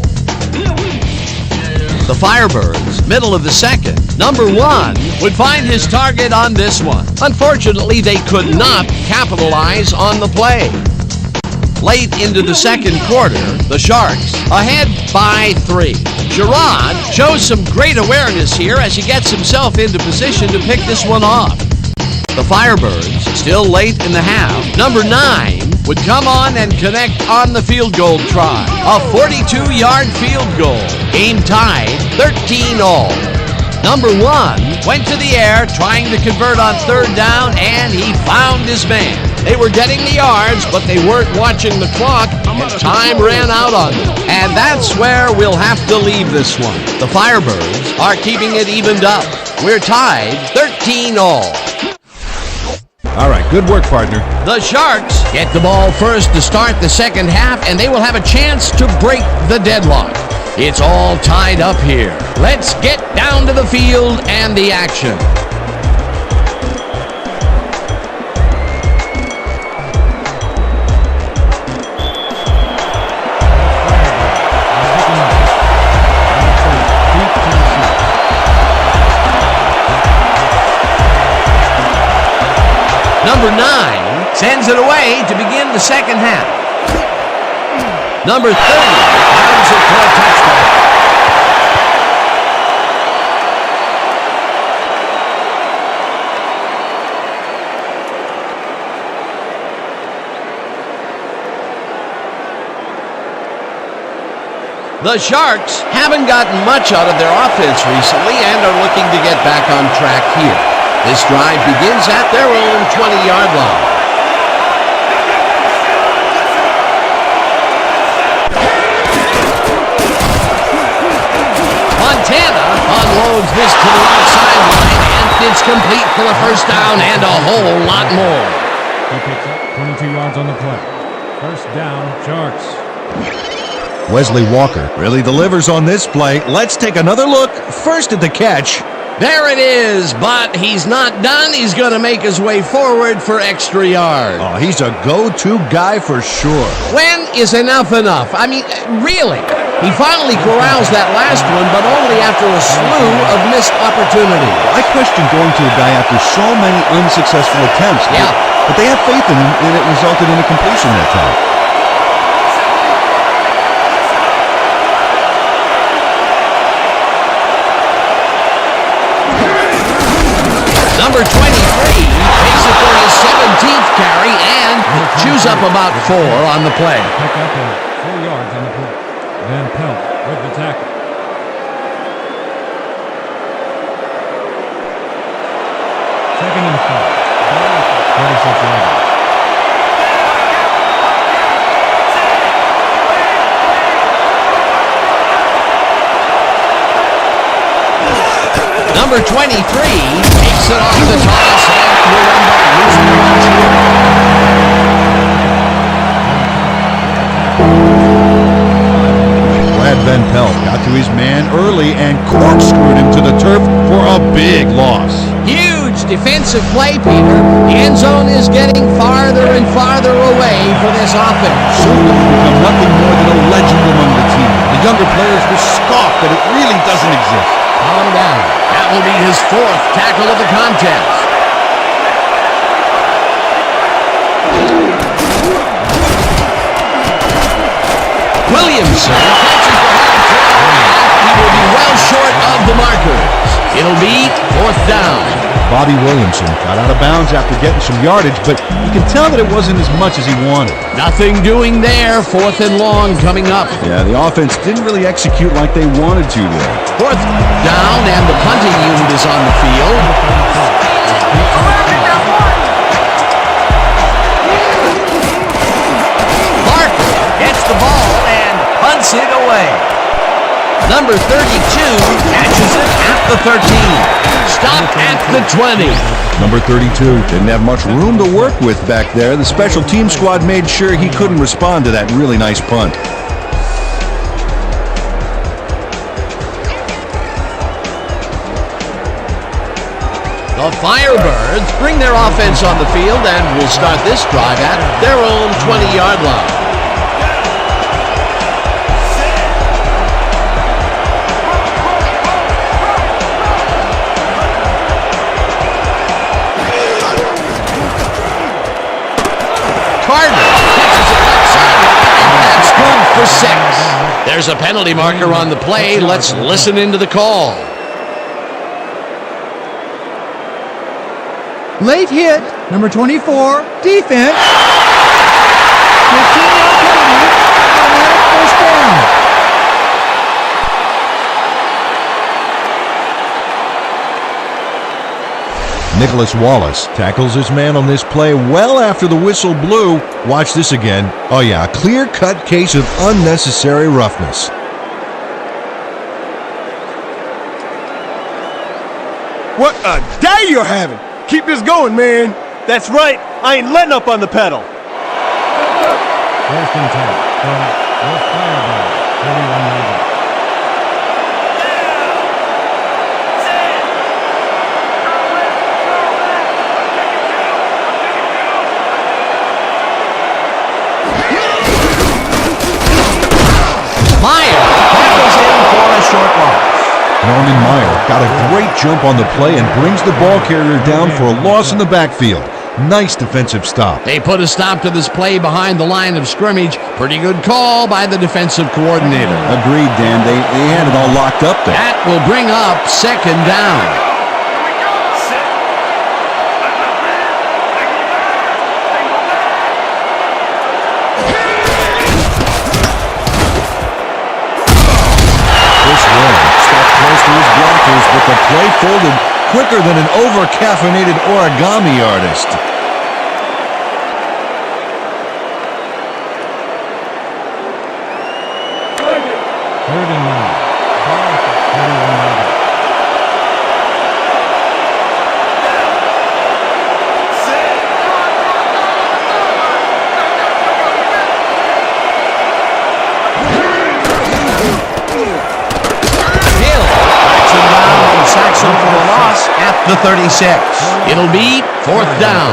The Firebirds, middle of the second, number 1 would find his target on this one. Unfortunately, they could not capitalize on the play. Late into the second quarter, the Sharks ahead by 3. Sherrod shows some great awareness here as he gets himself into position to pick this one off. The Firebirds, still late in the half, number 9 would come on and connect on the field goal try. A 42-yard field goal. Game tied 13-all. Number 1 went to the air trying to convert on third down, and he found his man. They were getting the yards, but they weren't watching the clock, and time ran out on them. And that's where we'll have to leave this one. The Firebirds are keeping it evened up. We're tied 13-all. All right, good work, partner. The Sharks get the ball first to start the second half, and they will have a chance to break the deadlock. It's all tied up here. Let's get down to the field and the action. Number 9 sends it away to begin the second half. Number 30 grounds it for a touchdown. The Sharks haven't gotten much out of their offense recently and are looking to get back on track here. This drive begins at their own 20-yard line. Montana unloads this to the outside line, and it's complete for a first down and a whole lot more. He picks up 22 yards on the play. First down, Sharks. Wesley Walker really delivers on this play. Let's take another look. First at the catch. There it is, but he's not done. He's going to make his way forward for extra yards. Oh, he's a go-to guy for sure. When is enough enough? I mean, really? He finally corrals that last one, but only after a slew of missed opportunities. I question going to a guy after so many unsuccessful attempts. Yeah. But they have faith in him, and it resulted in a completion that time. Number 23 takes it for his 17th carry and chews up about 4 on the play. Pick up 4 yards on the play. Van Pelt with the tackle. Second and 5. 36 yards. Number 23 takes it off the toss and will end up losing the bunch here. Brad Van Pelt got to his man early and corkscrewed him to the turf for a big loss. Huge defensive play, Peter. The end zone is getting farther and farther away for this offense. Soon it will become nothing more than a legend among the team. The younger players will scoff that it really doesn't exist. Calm down. That will be his 4th tackle of the contest. Williamson catches the high throw. He will be well short of the markers. It'll be 4th down. Bobby Williamson got out of bounds after getting some yardage, but you can tell that it wasn't as much as he wanted. Nothing doing there. 4th and long coming up. Yeah, the offense didn't really execute like they wanted to there. 4th down, and the punting unit is on the field. Parker gets the ball and punts it away. Number 32 catches it at the 13. Stop at the 20. Number 32 didn't have much room to work with back there. The special team squad made sure he couldn't respond to that really nice punt. The Firebirds bring their offense on the field and will start this drive at their own 20-yard line. That's good for 6. There's a penalty marker on the play. Let's listen into the call. Late hit, number 24, defense. 15-yard penalty, automatic first down. Nicholas Wallace tackles his man on this play well after the whistle blew. Watch this again. Oh yeah, a clear-cut case of unnecessary roughness. What a day you're having. Keep this going, man. That's right. I ain't letting up on the pedal. First and 10 from the Firebirds. 31 yards. Norman Meyer got a great jump on the play and brings the ball carrier down for a loss in the backfield. Nice defensive stop. They put a stop to this play behind the line of scrimmage. Pretty good call by the defensive coordinator. Agreed, Dan. They had it all locked up there. That will bring up second down. Close to his blockers, but the play folded quicker than an over-caffeinated origami artist. Third and 9. Ball at the 31-yard line. Sacks him for a loss at the 36. It'll be fourth down.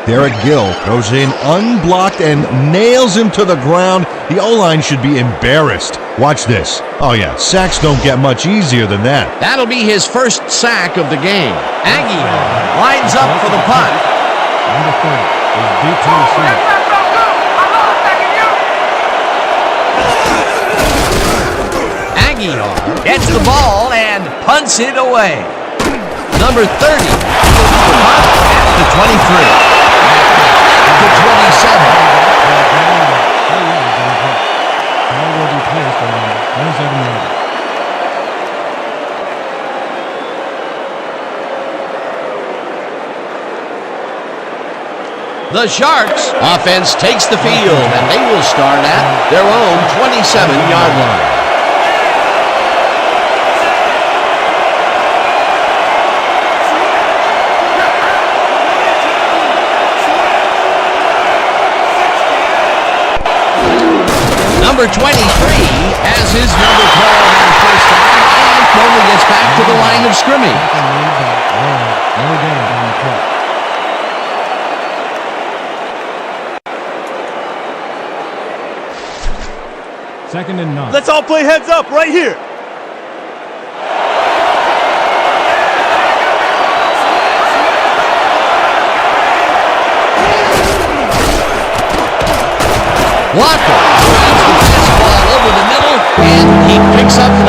Derek Gill goes in unblocked and nails him to the ground. The O-line should be embarrassed. Watch this. Oh yeah, sacks don't get much easier than that. That'll be his first sack of the game. Aggie lines up for the punt. Number 30 is D2C. Gets the ball and punts it away. Number 30 at the 23. At the 27. Ball will be placed on 27 yards. The Sharks offense takes the field, and they will start at their own 27-yard line. Number 23 has his number called on first down and normally gets back to the line of scrimmage. Second and 9. Let's all play heads up right here. Walker throws the ball over the middle, and he picks up 9.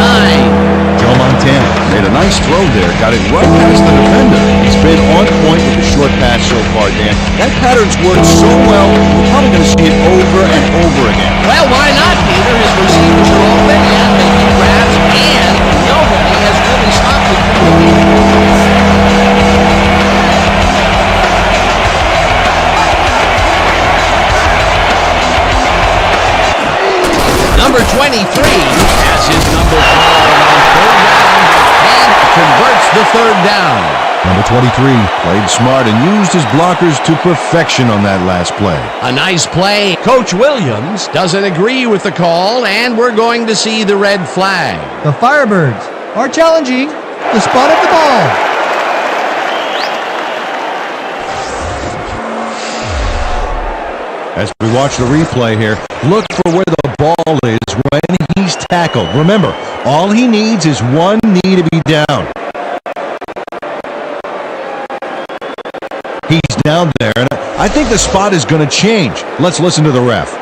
Joe Montana made a nice throw there, got it right past the defender. He's been on point with the short pass so far, Dan. That pattern's worked so well, we're probably going to see it over and over again. Well, why not, Peter? His receivers are open and making grabs, and nobody has really stopped it. Number 23 has his number called on third down and converts the third down. Number 23 played smart and used his blockers to perfection on that last play. A nice play. Coach Williams doesn't agree with the call, and we're going to see the red flag. The Firebirds are challenging the spot of the ball. As we watch the replay here, look for where the ball is when he's tackled. Remember, all he needs is one knee to be down. He's down there, and I think the spot is going to change. Let's listen to the ref.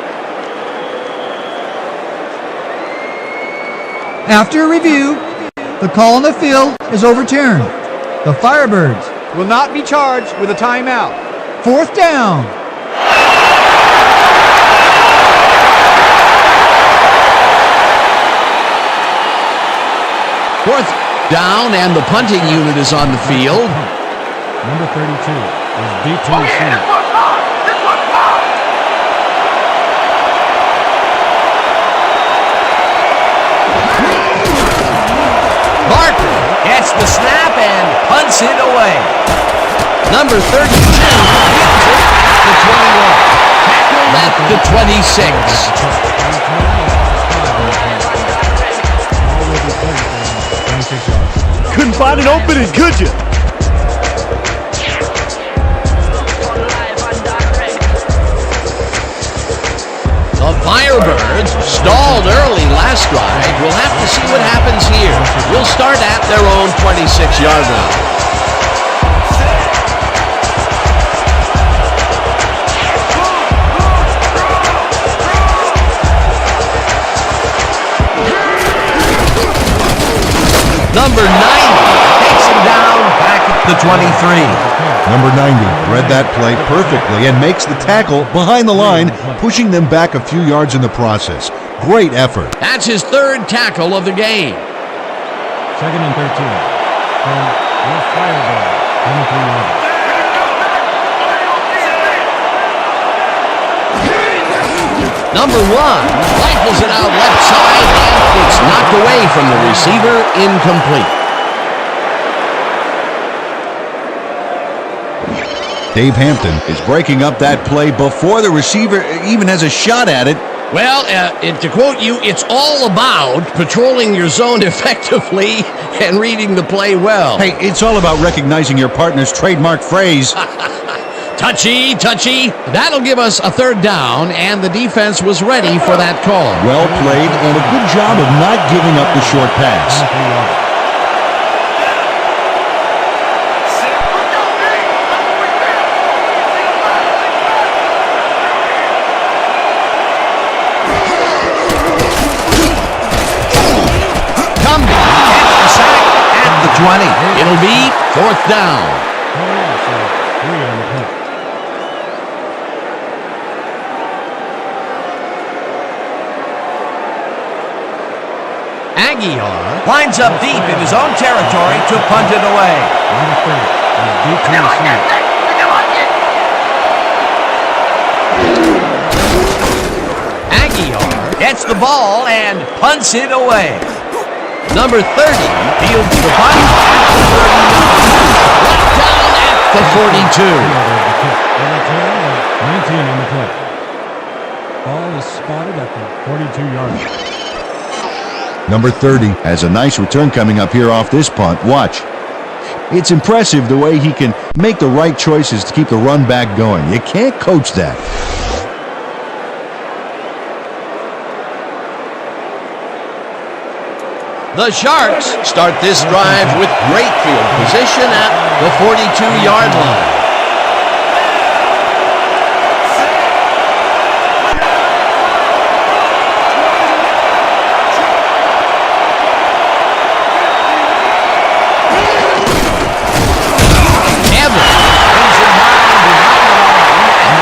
After a review, the call on the field is overturned. The Firebirds will not be charged with a timeout. Fourth down. Fourth down, and the punting unit is on the field. Number 32 is D2C. Barker gets the snap and punts it away. Number 32 gets it at the 21. Tackled at the 26. Couldn't find an opening, could you? The Firebirds stalled early last drive. We'll have to see what happens will start at their own 26-yard line. Number 90 takes him down back at the 23. Number 90 read that play perfectly and makes the tackle behind the line, pushing them back a few yards in the process. Great effort. That's his third tackle of the game. 2nd and 13. From the Firebirds. 23 yards. Number 1 rifles it out left side, and it's knocked away from the receiver, incomplete. Dave Hampton is breaking up that play before the receiver even has a shot at it. Well, to quote you, it's all about patrolling your zone effectively and reading the play well. Hey, it's all about recognizing your partner's trademark phrase. Touchy, touchy. That'll give us a third down, and the defense was ready for that call. Well played, and a good job of not giving up the short pass. Cumbie gets the sack at the 20. It'll be 4th down. Aguilar lines up deep in his own territory to punt it away. Aguilar gets the ball and punts it away. Number 30 fields the punt at the 39. Right down at the 42. 19 on the play. Ball is spotted at the 42-yard line. Number 30 has a nice return coming up here off this punt. Watch. It's impressive the way he can make the right choices to keep the run back going. You can't coach that. The Sharks start this drive with great field position at the 42-yard line.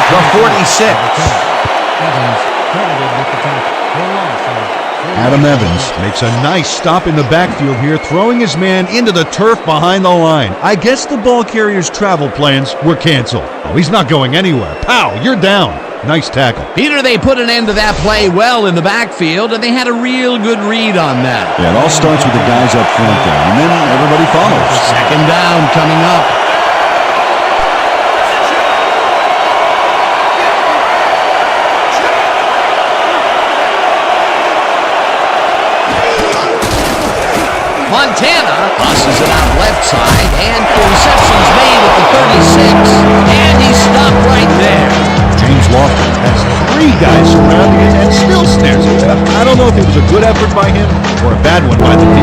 The 46. Adam Evans makes a nice stop in the backfield here, throwing his man into the turf behind the line. I guess the ball carrier's travel plans were canceled. Oh, he's not going anywhere. Pow, you're down. Nice tackle. Peter, they put an end to that play well in the backfield, and they had a real good read on that. Yeah, it all starts with the guys up front there, and then everybody follows. 2nd down coming up. Montana tosses it out left side, and the reception's made at the 36, and he's stopped right there. James Lofton has 3 guys surrounding him and still snares it. I don't know if it was a good effort by him or a bad one by the D.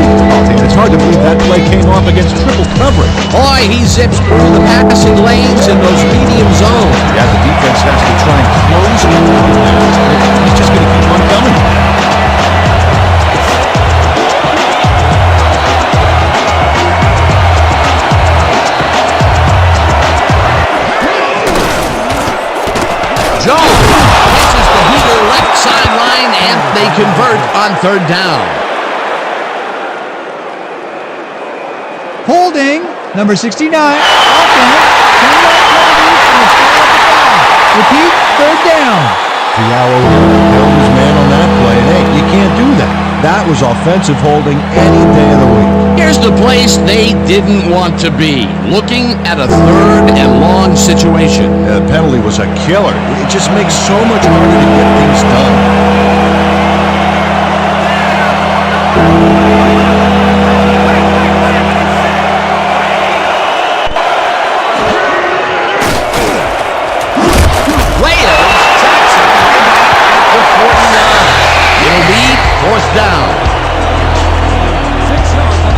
And it's hard to believe that play came off against triple coverage. Boy, he zips through the passing lanes in those medium zones. Yeah, the defense has to try and close him down there. He's just going to keep on coming. Jones catches the heater left sideline, and they convert on 3rd down. Holding, number 69. Offense, 10-yard penalty from the start of the drive. Repeat, 3rd down. Fialo held his man on that play, and hey, you can't do that. That was offensive holding any day of the week. Here's the place they didn't want to be, looking at a 3rd and long situation. The penalty was a killer. It just makes so much harder to get things done. Wales tracks it at the 49. It'll be 4th down. 6 yards on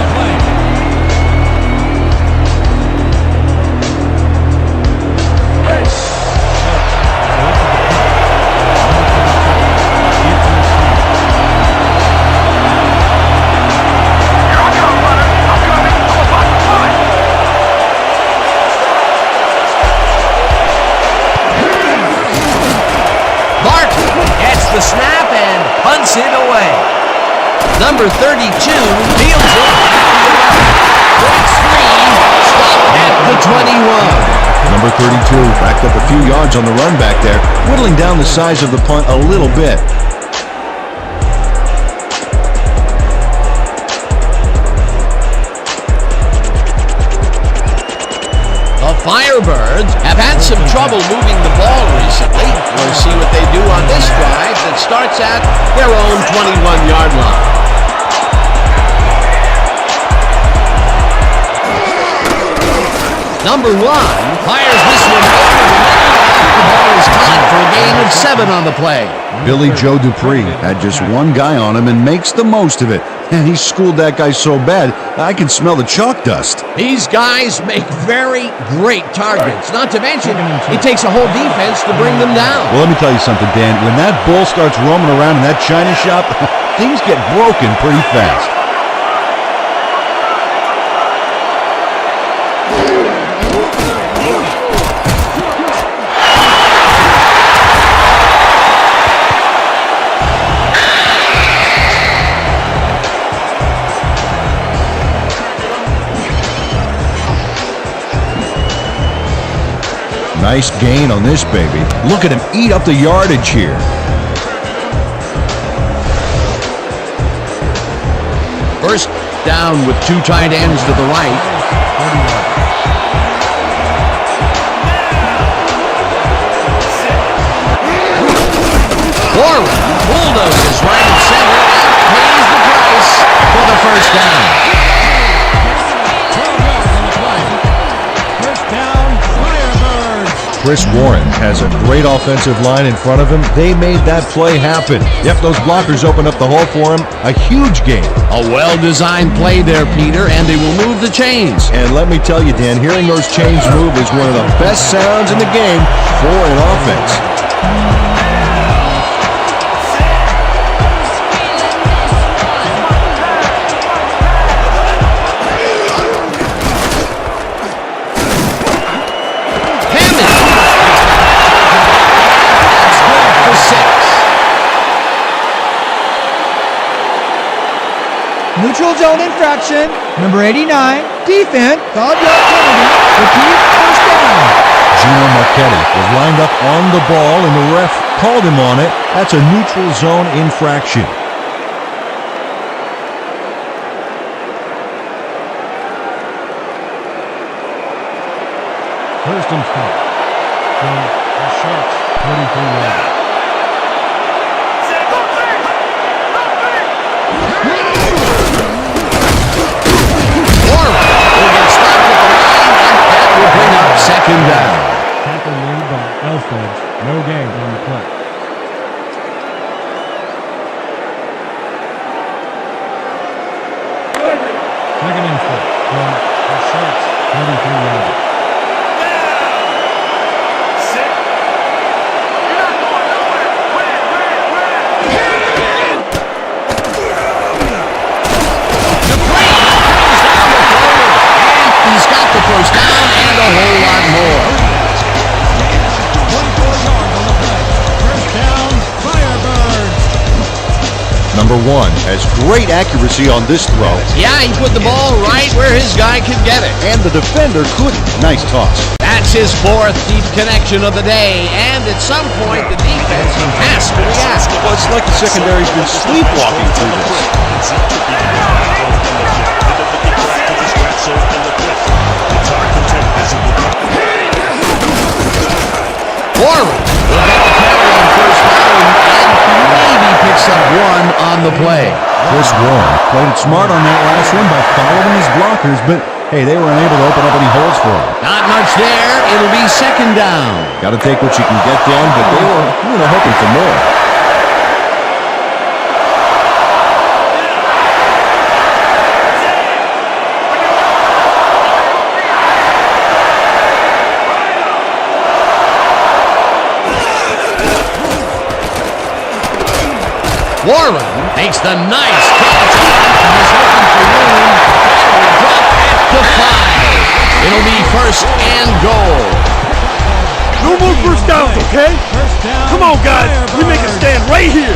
Number 32 fields it. Breaks free. Stopped at the 21. Number 32 backed up a few yards on the run back there, whittling down the size of the punt a little bit. The Firebirds have had some trouble moving the ball recently. We'll see what they do on this drive that starts at their own 21-yard line. Number 1 fires this one over the middle. The ball is caught for a gain of 7 on the play. Billy Joe Dupree had just one guy on him and makes the most of it. And he schooled that guy so bad, I can smell the chalk dust. These guys make very great targets. Not to mention, it takes a whole defense to bring them down. Well, let me tell you something, Dan. When that bull starts roaming around in that china shop, things get broken pretty fast. Nice gain on this baby. Look at him eat up the yardage here. First down with 2 tight ends to the right. Warren bulldozes right at center and pays the price for the first down. Chris Warren has a great offensive line in front of him. They made that play happen. Yep, those blockers opened up the hole for him. A huge gain. A well-designed play there, Peter, and they will move the chains. And let me tell you, Dan, hearing those chains move is one of the best sounds in the game for an offense. Neutral zone infraction. Number 89, defense, fouled the opportunity. Repeat, first down. Gino Marchetti was lined up on the ball, and the ref called him on it. That's a neutral zone infraction. First and 10. From the Sharks, 23 yards. Second down. Tackle made by Elfridge. No gain on the play. Second and 4 from the Sharks, 23 yards. He's got the first down and a whole lot more. 24 yards on the play. First down, Firebirds. Number 1 has great accuracy on this throw. Yeah, he put the ball right where his guy could get it. And the defender couldn't. Nice toss. That's his 4th deep connection of the day, and at some point the defense has to react. Well, it's like the secondary's been sleepwalking through this. Warren will get the carry on first down and maybe picks up 1 on the play. Chris Warren played it smart on that last one by following his blockers, but hey, they were unable to open up any holes for him. Not much there. It'll be second down. Got to take what you can get, Dan, but they were hoping for more. Warren makes the nice catch. He's looking for room. Drop at the 5. It'll be first and goal. No more first downs, okay? First down. Come on, guys. We make a stand right here.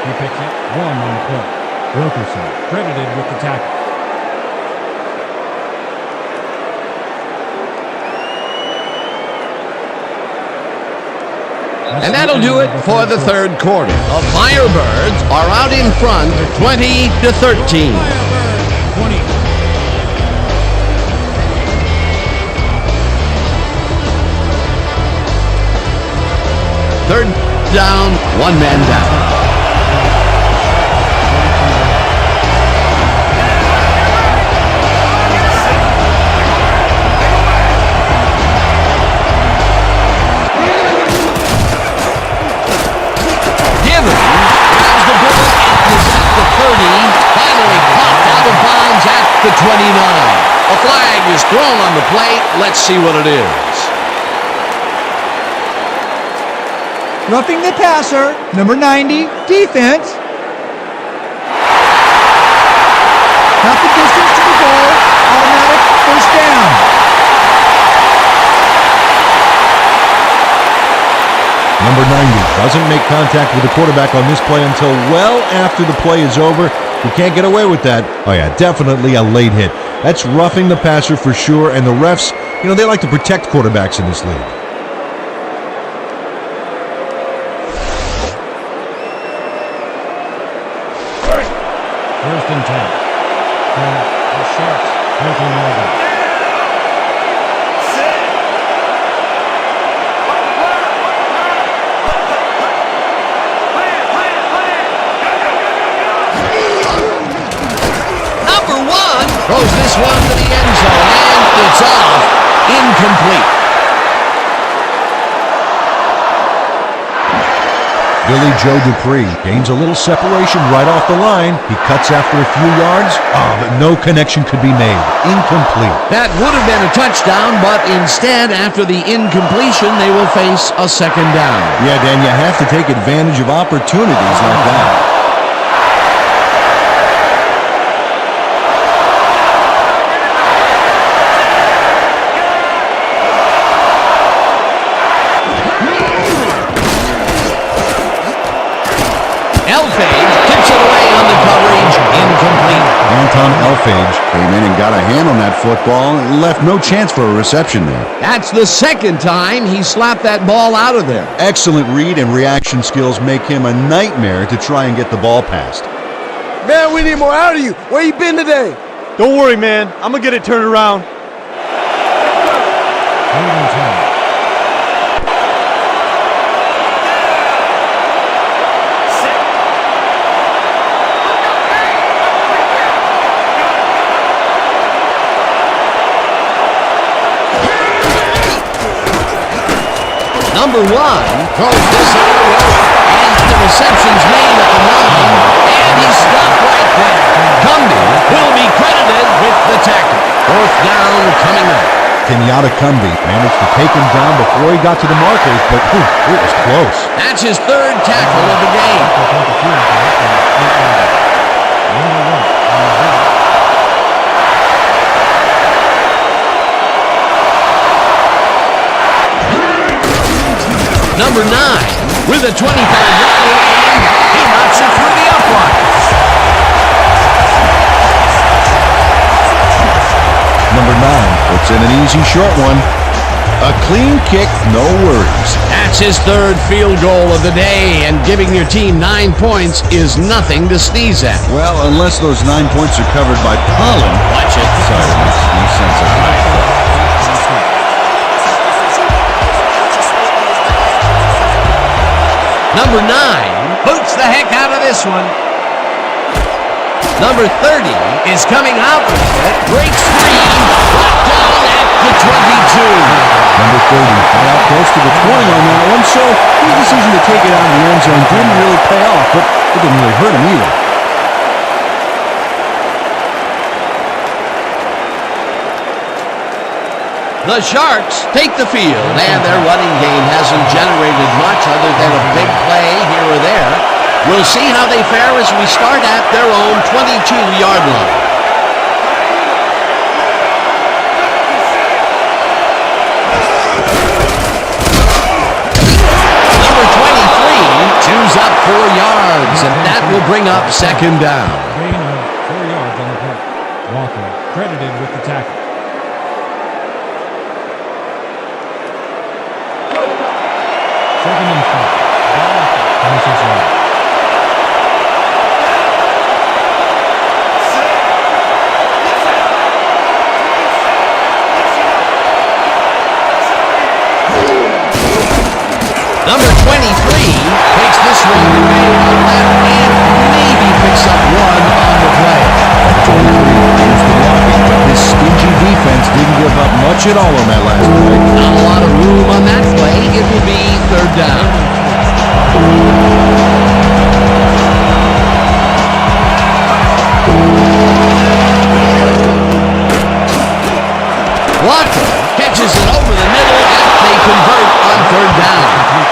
He picks up 1 on the play. Wilkerson credited with the tackle. And that'll do it for the third quarter. The Firebirds are out in front, 20-13. 20. Third down, one man down. The 29. A flag is thrown on the plate. Let's see what it is. Roughing the passer, number 90, defense. Half the distance to the goal, automatic first down. Number 90 doesn't make contact with the quarterback on this play until well after the play is over. You can't get away with that. Oh yeah, definitely a late hit. That's roughing the passer for sure, and the refs, they like to protect quarterbacks in this league. First and 10. The Sharks taking over. Throws this one to the end zone, and it's off. Incomplete. Billy Joe Dupree gains a little separation right off the line. He cuts after a few yards, but no connection could be made. Incomplete. That would have been a touchdown, but instead, after the incompletion, they will face a second down. Yeah, Dan, you have to take advantage of opportunities like that. Elfage came in and got a hand on that football and left no chance for a reception there. That's the second time he slapped that ball out of there. Excellent read and reaction skills make him a nightmare to try and get the ball past. Man, we need more out of you. Where you been today? Don't worry, man. I'm going to get it turned around. Number 1 throws this on the rope, and the reception's made at the 9, and he's stopped right there. Cumby will be credited with the tackle. Fourth down coming up. Kenyatta Cumby managed to take him down before he got to the markers, but it was close. That's his third tackle of the game. Number 9 with a 25-yarder, and he knocks it through the uprights. Number 9 puts in an easy short one. A clean kick, no worries. That's his third field goal of the day, and giving your team 9 points is nothing to sneeze at. Well, unless those 9 points are covered by pollen. Watch it. Sorry, makes no sense of that. Number 9 boots the heck out of this one. Number 30 is coming out with it. Breaks free. Brought down at the 22. Number 30 got out close to the 20 on that one, so his decision to take it out of the end zone didn't really pay off, but it didn't really hurt him either. The Sharks take the field, and their running game hasn't generated much other than a big play here or there. We'll see how they fare as we start at their own 22-yard line. Number 23 chews up 4 yards, and that's will bring up second down. Gain of 4 yards on the play. Walker credited with the tackle. Second and 5. 26 yards. Number 23 takes this one away on the left and maybe picks up one on the play. 23 is the blocking, but this stingy defense didn't give up much at all on that last play. Not a lot of room on that play. It will be third down. Walker catches it over the middle and they convert on third down.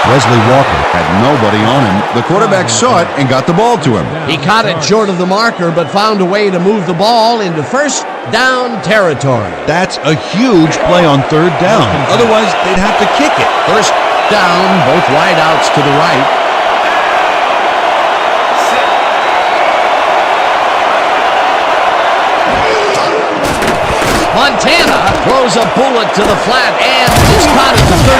Wesley Walker had nobody on him. The quarterback saw it and got the ball to him. He caught it short of the marker but found a way to move the ball into first down territory. That's a huge play on third down. Otherwise, they'd have to kick it. First down, both wideouts to the right. Montana throws a bullet to the flat and is caught at the 31,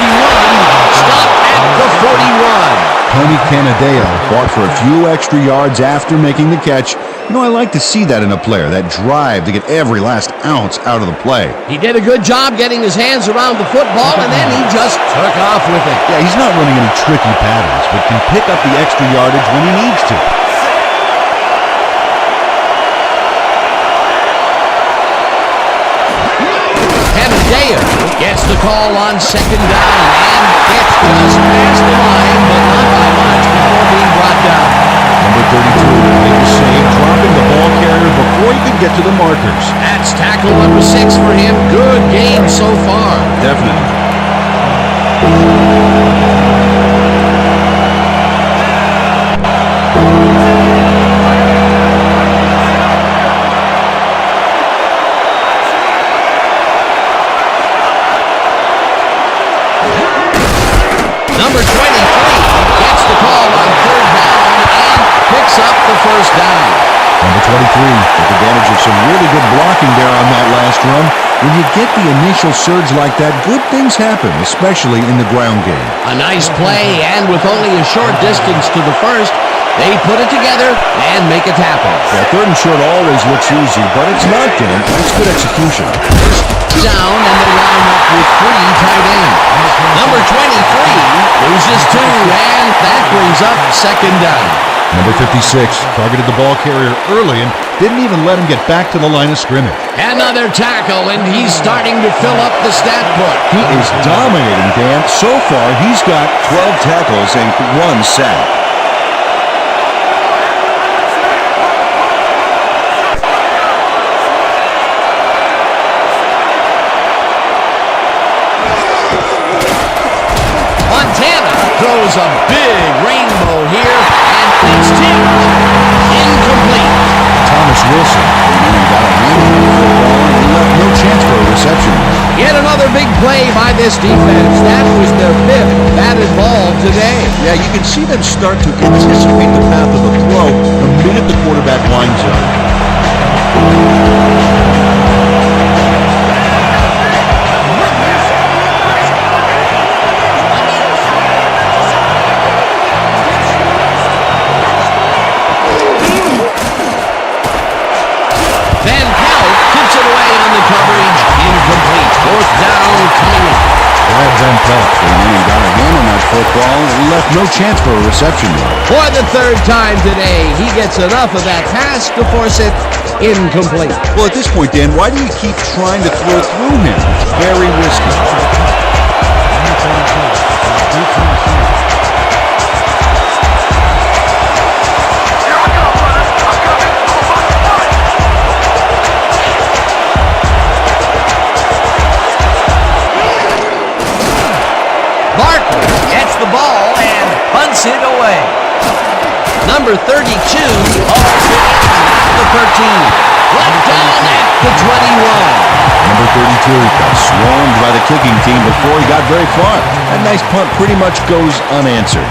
stopped at the 41. Tony Canadeo fought for a few extra yards after making the catch. You know, I like to see that in a player, that drive to get every last ounce out of the play. He did a good job getting his hands around the football and then he just took off with it. Yeah, he's not running any tricky patterns, but can pick up the extra yardage when he needs to. Canadeo gets the call on second down and gets just past the line, but not by much before being brought down. Number 32 made the save, dropping the ball carrier before he could get to the markers. That's tackle number 6 for him. Good game so far. Definitely. Number 23 gets the call on third down and picks up the first down. Number 23 took advantage of some really good blocking there on that last run. When you get the initial surge like that, good things happen, especially in the ground game. A nice play, and with only a short distance to the first, they put it together and make it happen. Yeah, third and short always looks easy, but it's not, Dan. That's good execution. First down, and they line up with 3 tight ends. Number 23 loses 2, and that brings up second down. Number 56 targeted the ball carrier early and didn't even let him get back to the line of scrimmage. Another tackle, and he's starting to fill up the stat book. He is dominating, Dan. So far, he's got 12 tackles and 1 sack. Montana throws a big rainbow here, and it's tipped. Incomplete. Thomas Wilson got a hand on the football and left no chance for a reception. Yet another big play by this defense. That was their 5th batted ball today. Yeah, you can see them start to anticipate the path of the throw the minute the quarterback lines up. Coverage incomplete. 4th down coming up. Brad Van Pelt got a hand on that football and left no chance for a reception. For the 3rd time today, he gets enough of that pass to force it incomplete. Well, at this point, Dan, why do you keep trying to throw through him? It's very risky. Barker gets the ball and punts it away. Number 32 hauls it at the 13. Left down at the 21. Number 32 got swarmed by the kicking team before he got very far. That nice punt pretty much goes unanswered.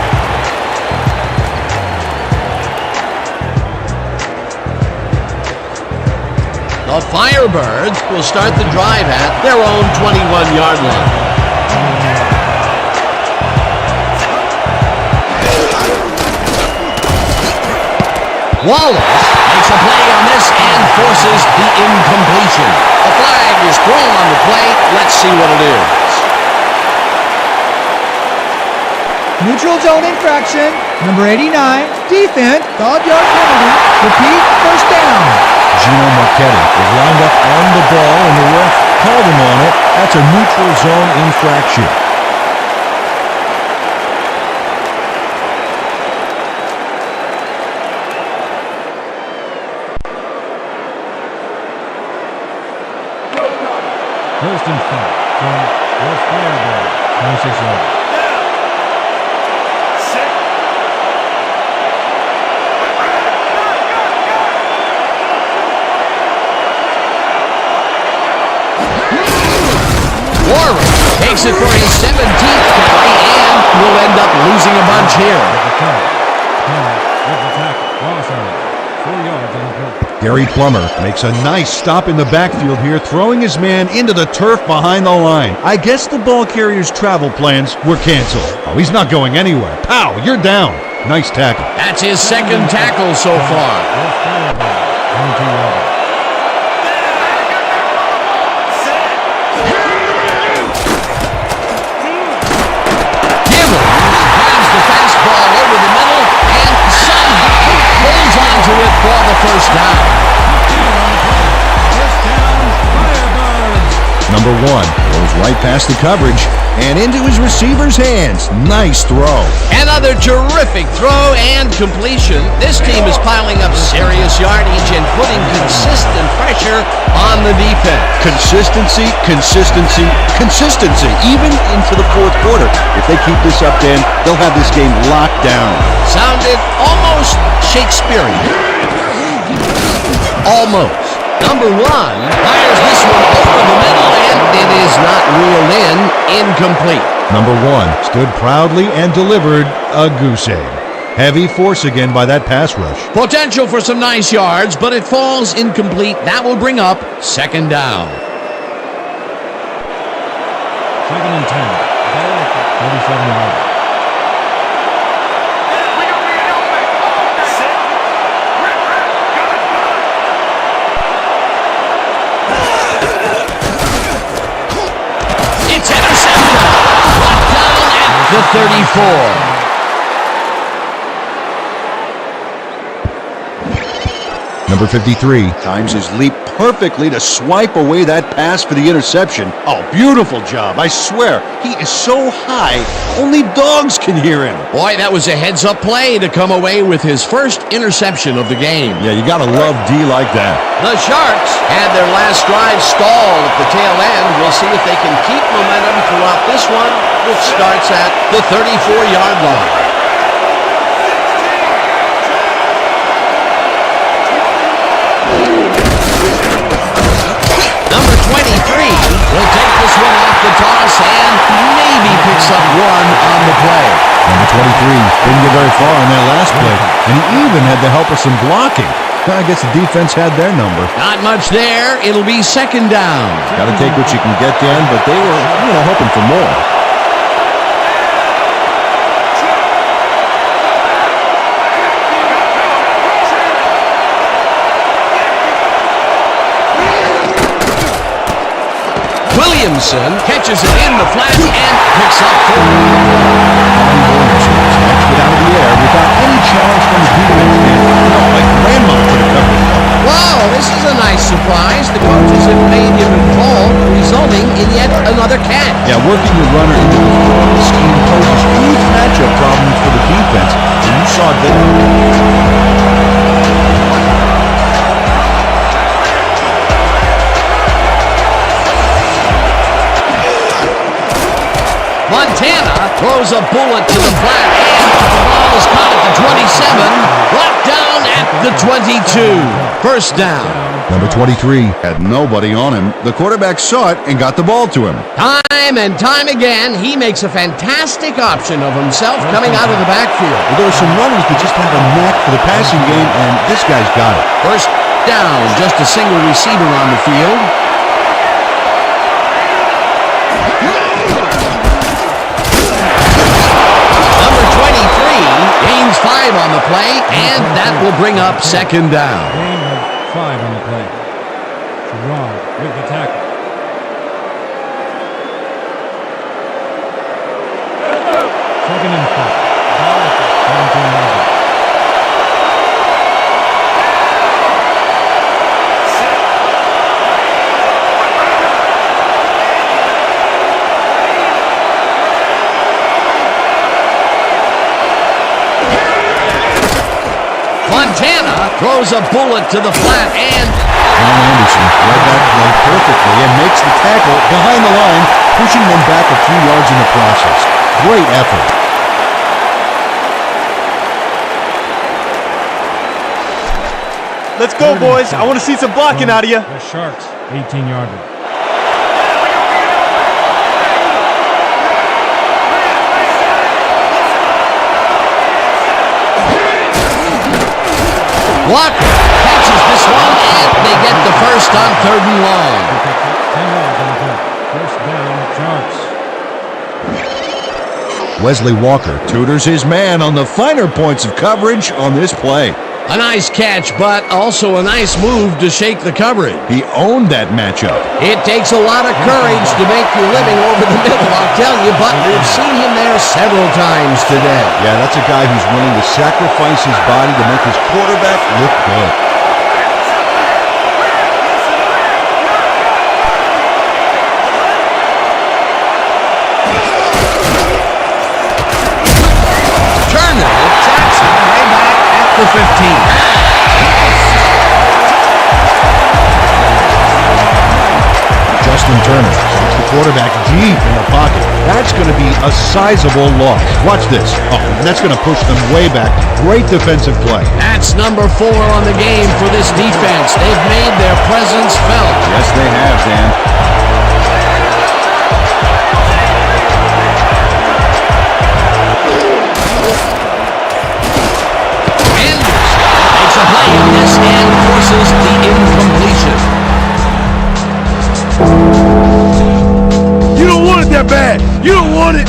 The Firebirds will start the drive at their own 21-yard line. Wallace makes a play on this and forces the incompletion. A flag is thrown on the play. Let's see what it is. Neutral zone infraction. Number 89, defense, 5-yard penalty. Repeat, first down. Gino Marchetti is lined up on the ball, and the ref called him on it. That's a neutral zone infraction. First and 5 from the Firebirds, 26 yards. Takes it for his 17th carry and will end up losing a bunch here. Gary Plummer makes a nice stop in the backfield here, throwing his man into the turf behind the line. I guess the ball carrier's travel plans were canceled. Oh, he's not going anywhere. Pow, you're down. Nice tackle. That's his second tackle so far. For the first down. Number 1 goes right past the coverage and into his receiver's hands. Nice throw. Another terrific throw and completion. This team is piling up serious yardage and putting consistent pressure on the defense. Consistency, consistency, consistency, even into the fourth quarter. If they keep this up, Dan, they'll have this game locked down. Sounded almost Shakespearean. Almost. Number 1 fires this one over the middle, and it is not reeled in. Incomplete. Number 1 stood proudly and delivered a goose egg. Heavy force again by that pass rush. Potential for some nice yards, but it falls incomplete. That will bring up second down. Second and 10. Ball at the 37 yards. The 34. Number 53 times his leap perfectly to swipe away that pass for the interception. Oh, beautiful job. I swear, he is so high, only dogs can hear him. Boy, that was a heads-up play to come away with his first interception of the game. Yeah, you gotta love D like that. The Sharks had their last drive stalled at the tail end. We'll see if they can keep momentum throughout this one, which starts at the 34-yard line. Number 23 will take this one off the toss and maybe picks up one on the play. Number 23 didn't get very far on that last play, and he even had the help of some blocking. I guess the defense had their number. Not much there. It'll be second down. Got to take what you can get, Dan, but they were, hoping for more. Williamson catches it in the flat and picks up 4. Get out of the air without any challenge from the defense. Like grandma could have covered it. Wow, this is a nice surprise. The coaches have made him involved, resulting in yet another catch. Yeah, working the runner into the throwing scheme poses huge matchup problems for the defense, and you saw that. Montana throws a bullet to the flat, and the ball is caught at the 27, brought down at the 22. First down. Number 23 had nobody on him. The quarterback saw it and got the ball to him. Time and time again, he makes a fantastic option of himself coming out of the backfield. Well, there are some runners that just have a knack for the passing game, and this guy's got it. First down, just a single receiver on the field. Number 23 gains 5 on the play, and that will bring up second down. Gain of 5 on the play. Gerard with the tackle. Second and 5. Ball at the 17-yard line. Montana throws a bullet to the flat, and John Anderson read that play perfectly and makes the tackle behind the line, pushing them back a few yards in the process. Great effort. Let's go, boys. I want to see some blocking out of you. The Sharks, 18-yarder. Walker catches this one, and they get the first on 3rd and long. 10 yards on the play. First down, Sharks. Wesley Walker tutors his man on the finer points of coverage on this play. A nice catch, but also a nice move to shake the coverage. He owned that matchup. It takes a lot of courage to make your living over the middle, I'll tell you, but we've seen him there several times today. Yeah, that's a guy who's willing to sacrifice his body to make his quarterback look good. Turner tracks him way back at the 15. Justin Turner sends the quarterback deep in the pocket. That's going to be a sizable loss. Watch this. Oh, that's going to push them way back. Great defensive play. That's number 4 on the game for this defense. They've made their presence felt. Yes, they have, Dan. Anderson makes a play in this and forces the incompletion. You don't want it that bad. You don't want it.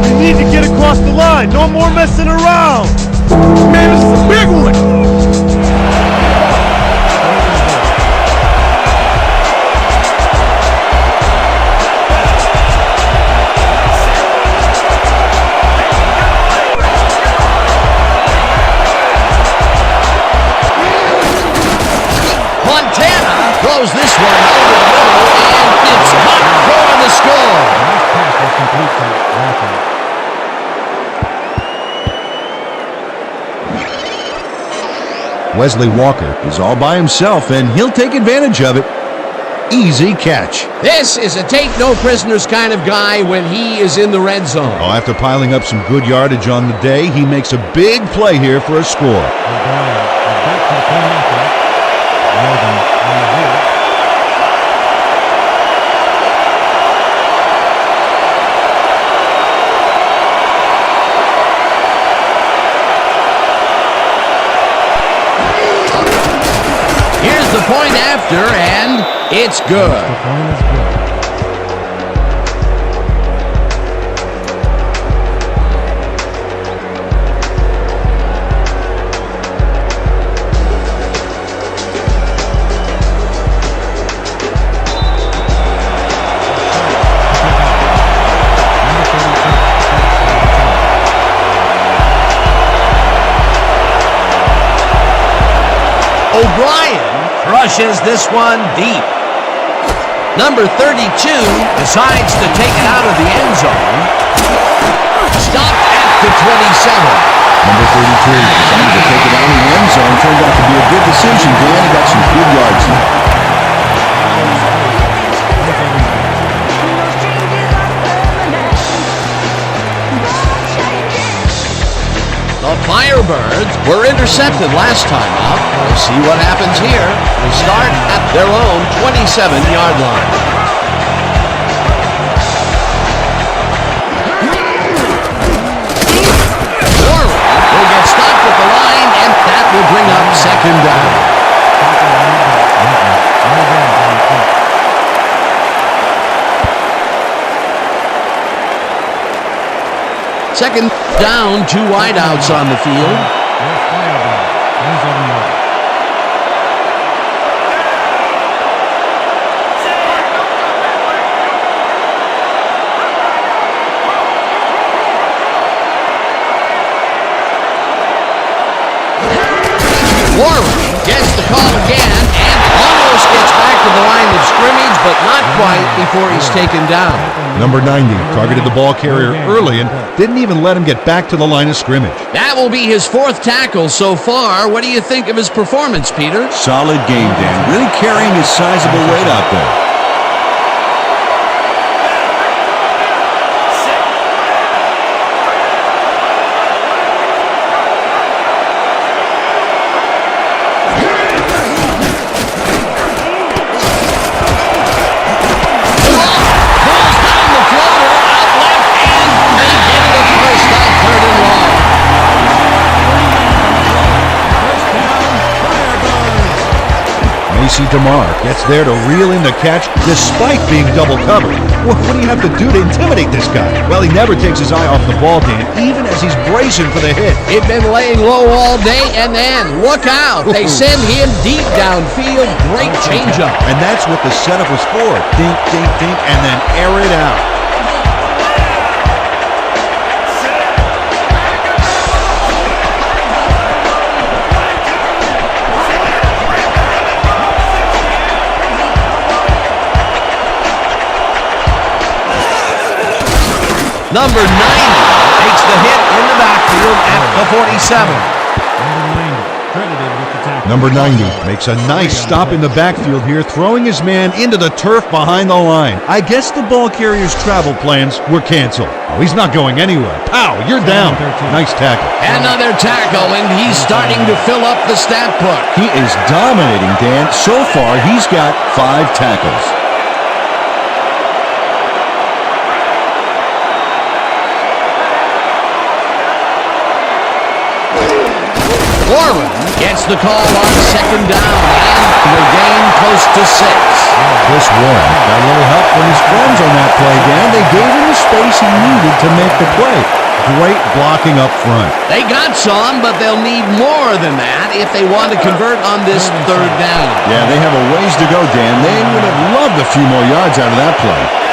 We need to get across the line. No more messing around. Man, this is a big one. Montana throws this one over the middle, and it's caught for the score. Last pass was complete to Walker. Wesley Walker is all by himself, and he'll take advantage of it. Easy catch. This is a take-no-prisoners kind of guy when he is in the red zone. Oh, after piling up some good yardage on the day, he makes a big play here for a score. O'Brien, back to the playmaker. Morgan on the wheel. Here's the point after, and it's good. The point is good. O'Brien crushes this one deep. Number 32 decides to take it out of the end zone. Stopped at the 27. Number 32 decided to take it out in the end zone. Turned out to be a good decision, Dan. He got some good yards there. The Firebirds were intercepted last time out. We'll see what happens here. They start at their own 27-yard line. Second down, 2 wideouts on the field. Warren gets the call again and almost gets back to the line of scrimmage, but not quite before he's taken down. Number 90 targeted the ball carrier early and didn't even let him get back to the line of scrimmage. That will be his 4th tackle so far. What do you think of his performance, Peter? Solid game, Dan. Really carrying his sizable weight out there. DeMar gets there to reel in the catch despite being double covered. What do you have to do to intimidate this guy? Well, he never takes his eye off the ball, Dan, even as he's bracing for the hit. He'd been laying low all day, and then, look out, they send him deep downfield. Great changeup. And that's what the setup was for. Dink, dink, dink, and then air it out. Number 90 takes the hit in the backfield at the 47. Number 90 makes a nice stop in the backfield here, throwing his man into the turf behind the line. I guess the ball carrier's travel plans were canceled. Oh, he's not going anywhere. Pow, you're down. Nice tackle. Another tackle, and he's starting to fill up the stat book. He is dominating, Dan. So far, he's got 5 tackles. Warren gets the call on 2nd down, and the game close to 6. Chris Warren got a little help from his friends on that play, Dan. They gave him the space he needed to make the play. Great blocking up front. They got some, but they'll need more than that if they want to convert on this 3rd down. Yeah, they have a ways to go, Dan. They would have loved a few more yards out of that play.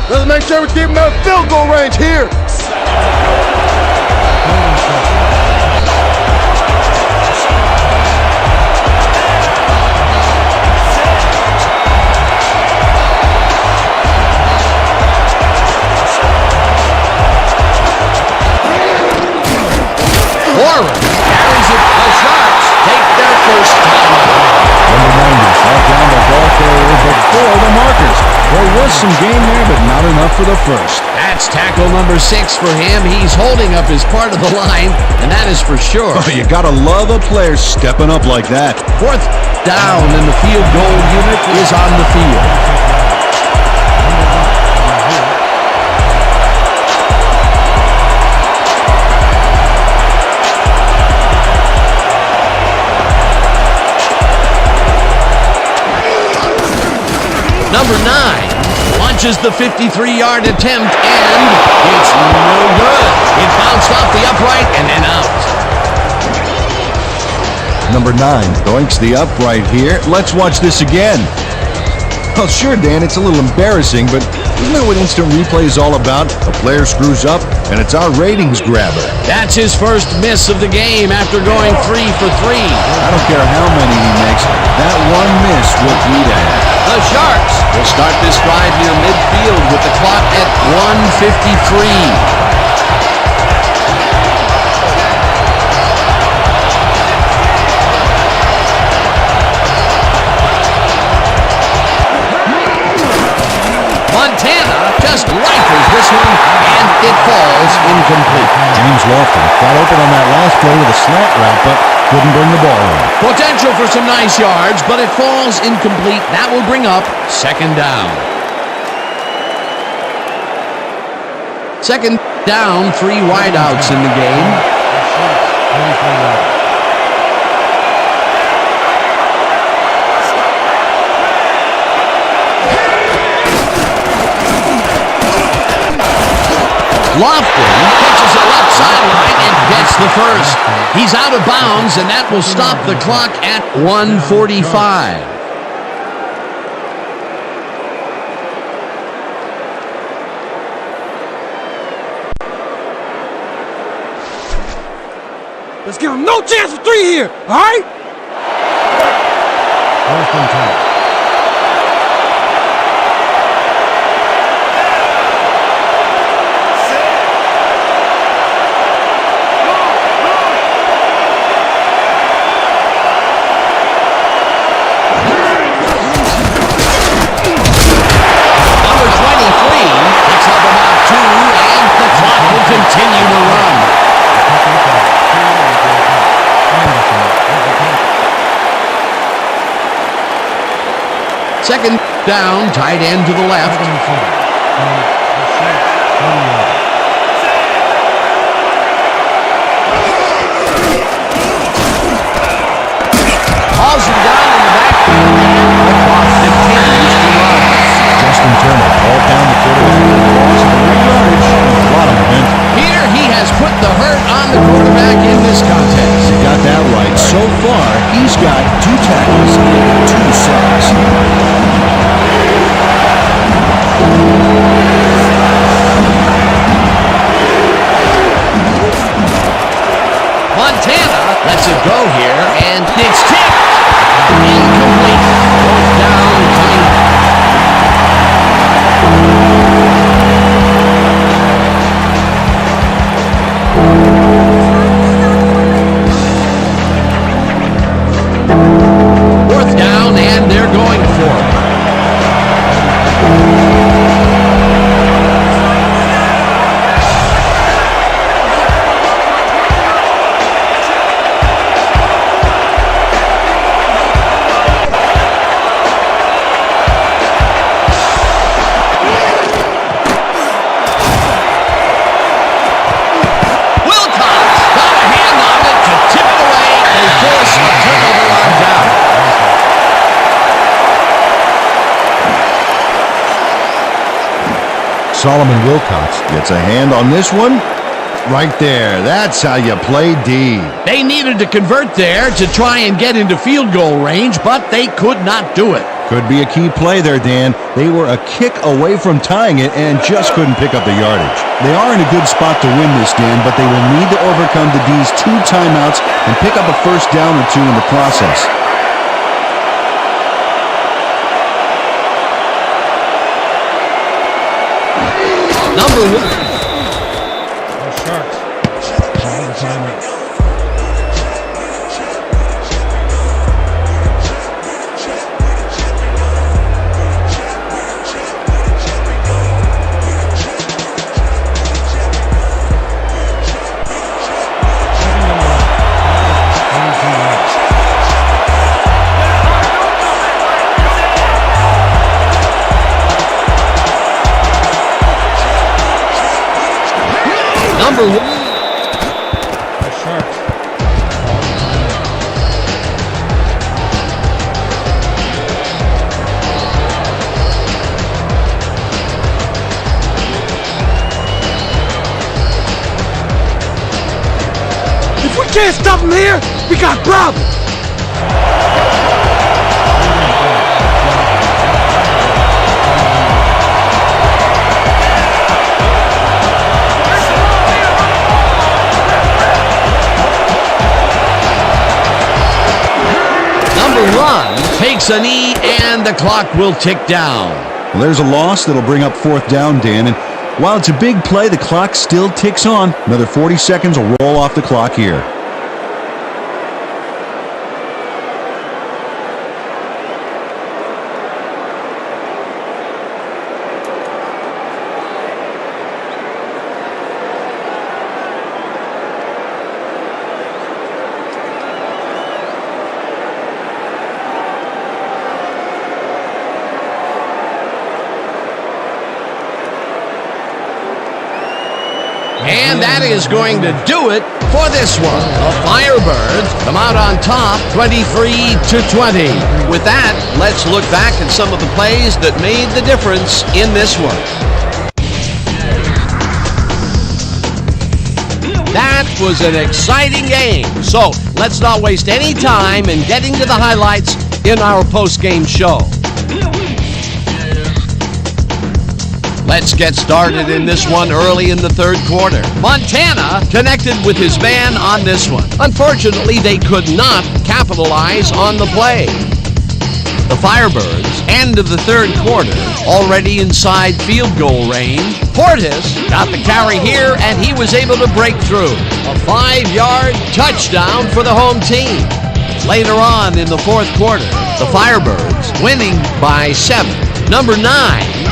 Let's make sure we keep him out of field goal range here. Warren carries it. The Sharks take their first time. Number 90 brought down the ball carrier before the markers. There was some game there, but not enough for the first. That's tackle number 6 for him. He's holding up his part of the line, and that is for sure. Oh, you gotta love a player stepping up like that. 4th down, and the field goal unit is on the field. Number 9 launches the 53-yard attempt, and it's no good. It bounced off the upright and then out. Number 9 doinks the upright here. Let's watch this again. Well, sure, Dan, it's a little embarrassing, but isn't that what instant replay is all about? A player screws up, and it's our ratings grabber. That's his first miss of the game after going 3 for 3. I don't care how many he makes. That one miss will eat at him. The Sharks will start this drive near midfield with the clock at 1:53. Montana just rifles this one, and it falls incomplete. James Lofton got open on that last play with a slant route, but couldn't bring the ball in. Potential for some nice yards, but it falls incomplete. That will bring up second down. Second down, 3 wideouts in the game. Lofton catches it left sideline and gets the first. He's out of bounds, and that will stop the clock at 1:45. Let's give him no chance for 3 here, all right? First and 10. Continue to run. Second down, tight end to the left. Hauls him down in the backfield, and the clock continues to run. Justin Turner called down the quarterback for a loss of 3 yardage and a lot of momentum. Here he has put the hurt on the quarterback in this contest. He got that right. So far, he's got 2 tackles and 2 sacks. Montana lets it go here, and it's tipped. Incomplete. Fourth down coming. Fourth down, and they're going for it. Solomon Wilcox gets a hand on this one. Right there. That's how you play D. They needed to convert there to try and get into field goal range, but they could not do it. Could be a key play there, Dan. They were a kick away from tying it and just couldn't pick up the yardage. They are in a good spot to win this, Dan, but they will need to overcome the D's 2 timeouts and pick up a first down or 2 in the process. Number 1. The Sharks. Call the timeout. Number 1. The Sharks. If we can't stop him here, we got problems. Run takes a knee, and the clock will tick down. Well, there's a loss that'll bring up fourth down, Dan, and while it's a big play, the clock still ticks on. Another 40 seconds will roll off the clock here. And that is going to do it for this one. The Firebirds come out on top 23-20. With that, let's look back at some of the plays that made the difference in this one. That was an exciting game. So let's not waste any time in getting to the highlights in our post-game show. Let's get started in this one early in the third quarter. Montana connected with his man on this one. Unfortunately, they could not capitalize on the play. The Firebirds, end of the third quarter, already inside field goal range. Portis got the carry here, and he was able to break through. A 5-yard touchdown for the home team. Later on in the fourth quarter, the Firebirds winning by 7. Number 9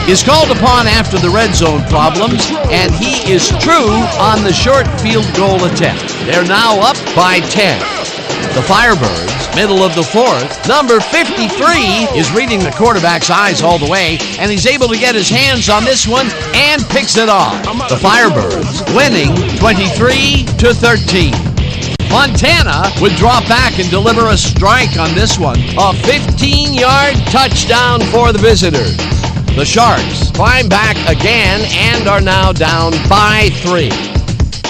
is called upon after the red zone problems, and he is true on the short field goal attempt. They're now up by 10. The Firebirds, middle of the fourth, number 53 is reading the quarterback's eyes all the way, and he's able to get his hands on this one and picks it off. The Firebirds winning 23-13. Montana would drop back and deliver a strike on this one. A 15-yard touchdown for the visitors. The Sharks climb back again and are now down by 3.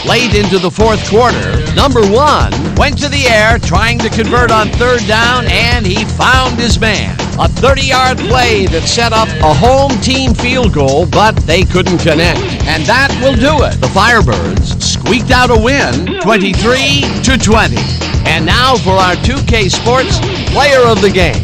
Late into the fourth quarter, number 1 went to the air trying to convert on third down, and he found his man. A 30-yard play that set up a home team field goal, but they couldn't connect. And that will do it. The Firebirds squeaked out a win, 23-20. And now for our 2K Sports Player of the Game.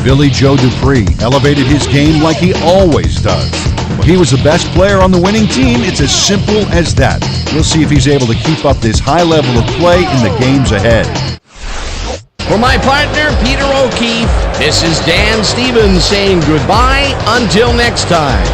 Billy Joe Dupree elevated his game like he always does. When he was the best player on the winning team, it's as simple as that. We'll see if he's able to keep up this high level of play in the games ahead. For my partner, Peter O'Keefe, this is Dan Stevens saying goodbye until next time.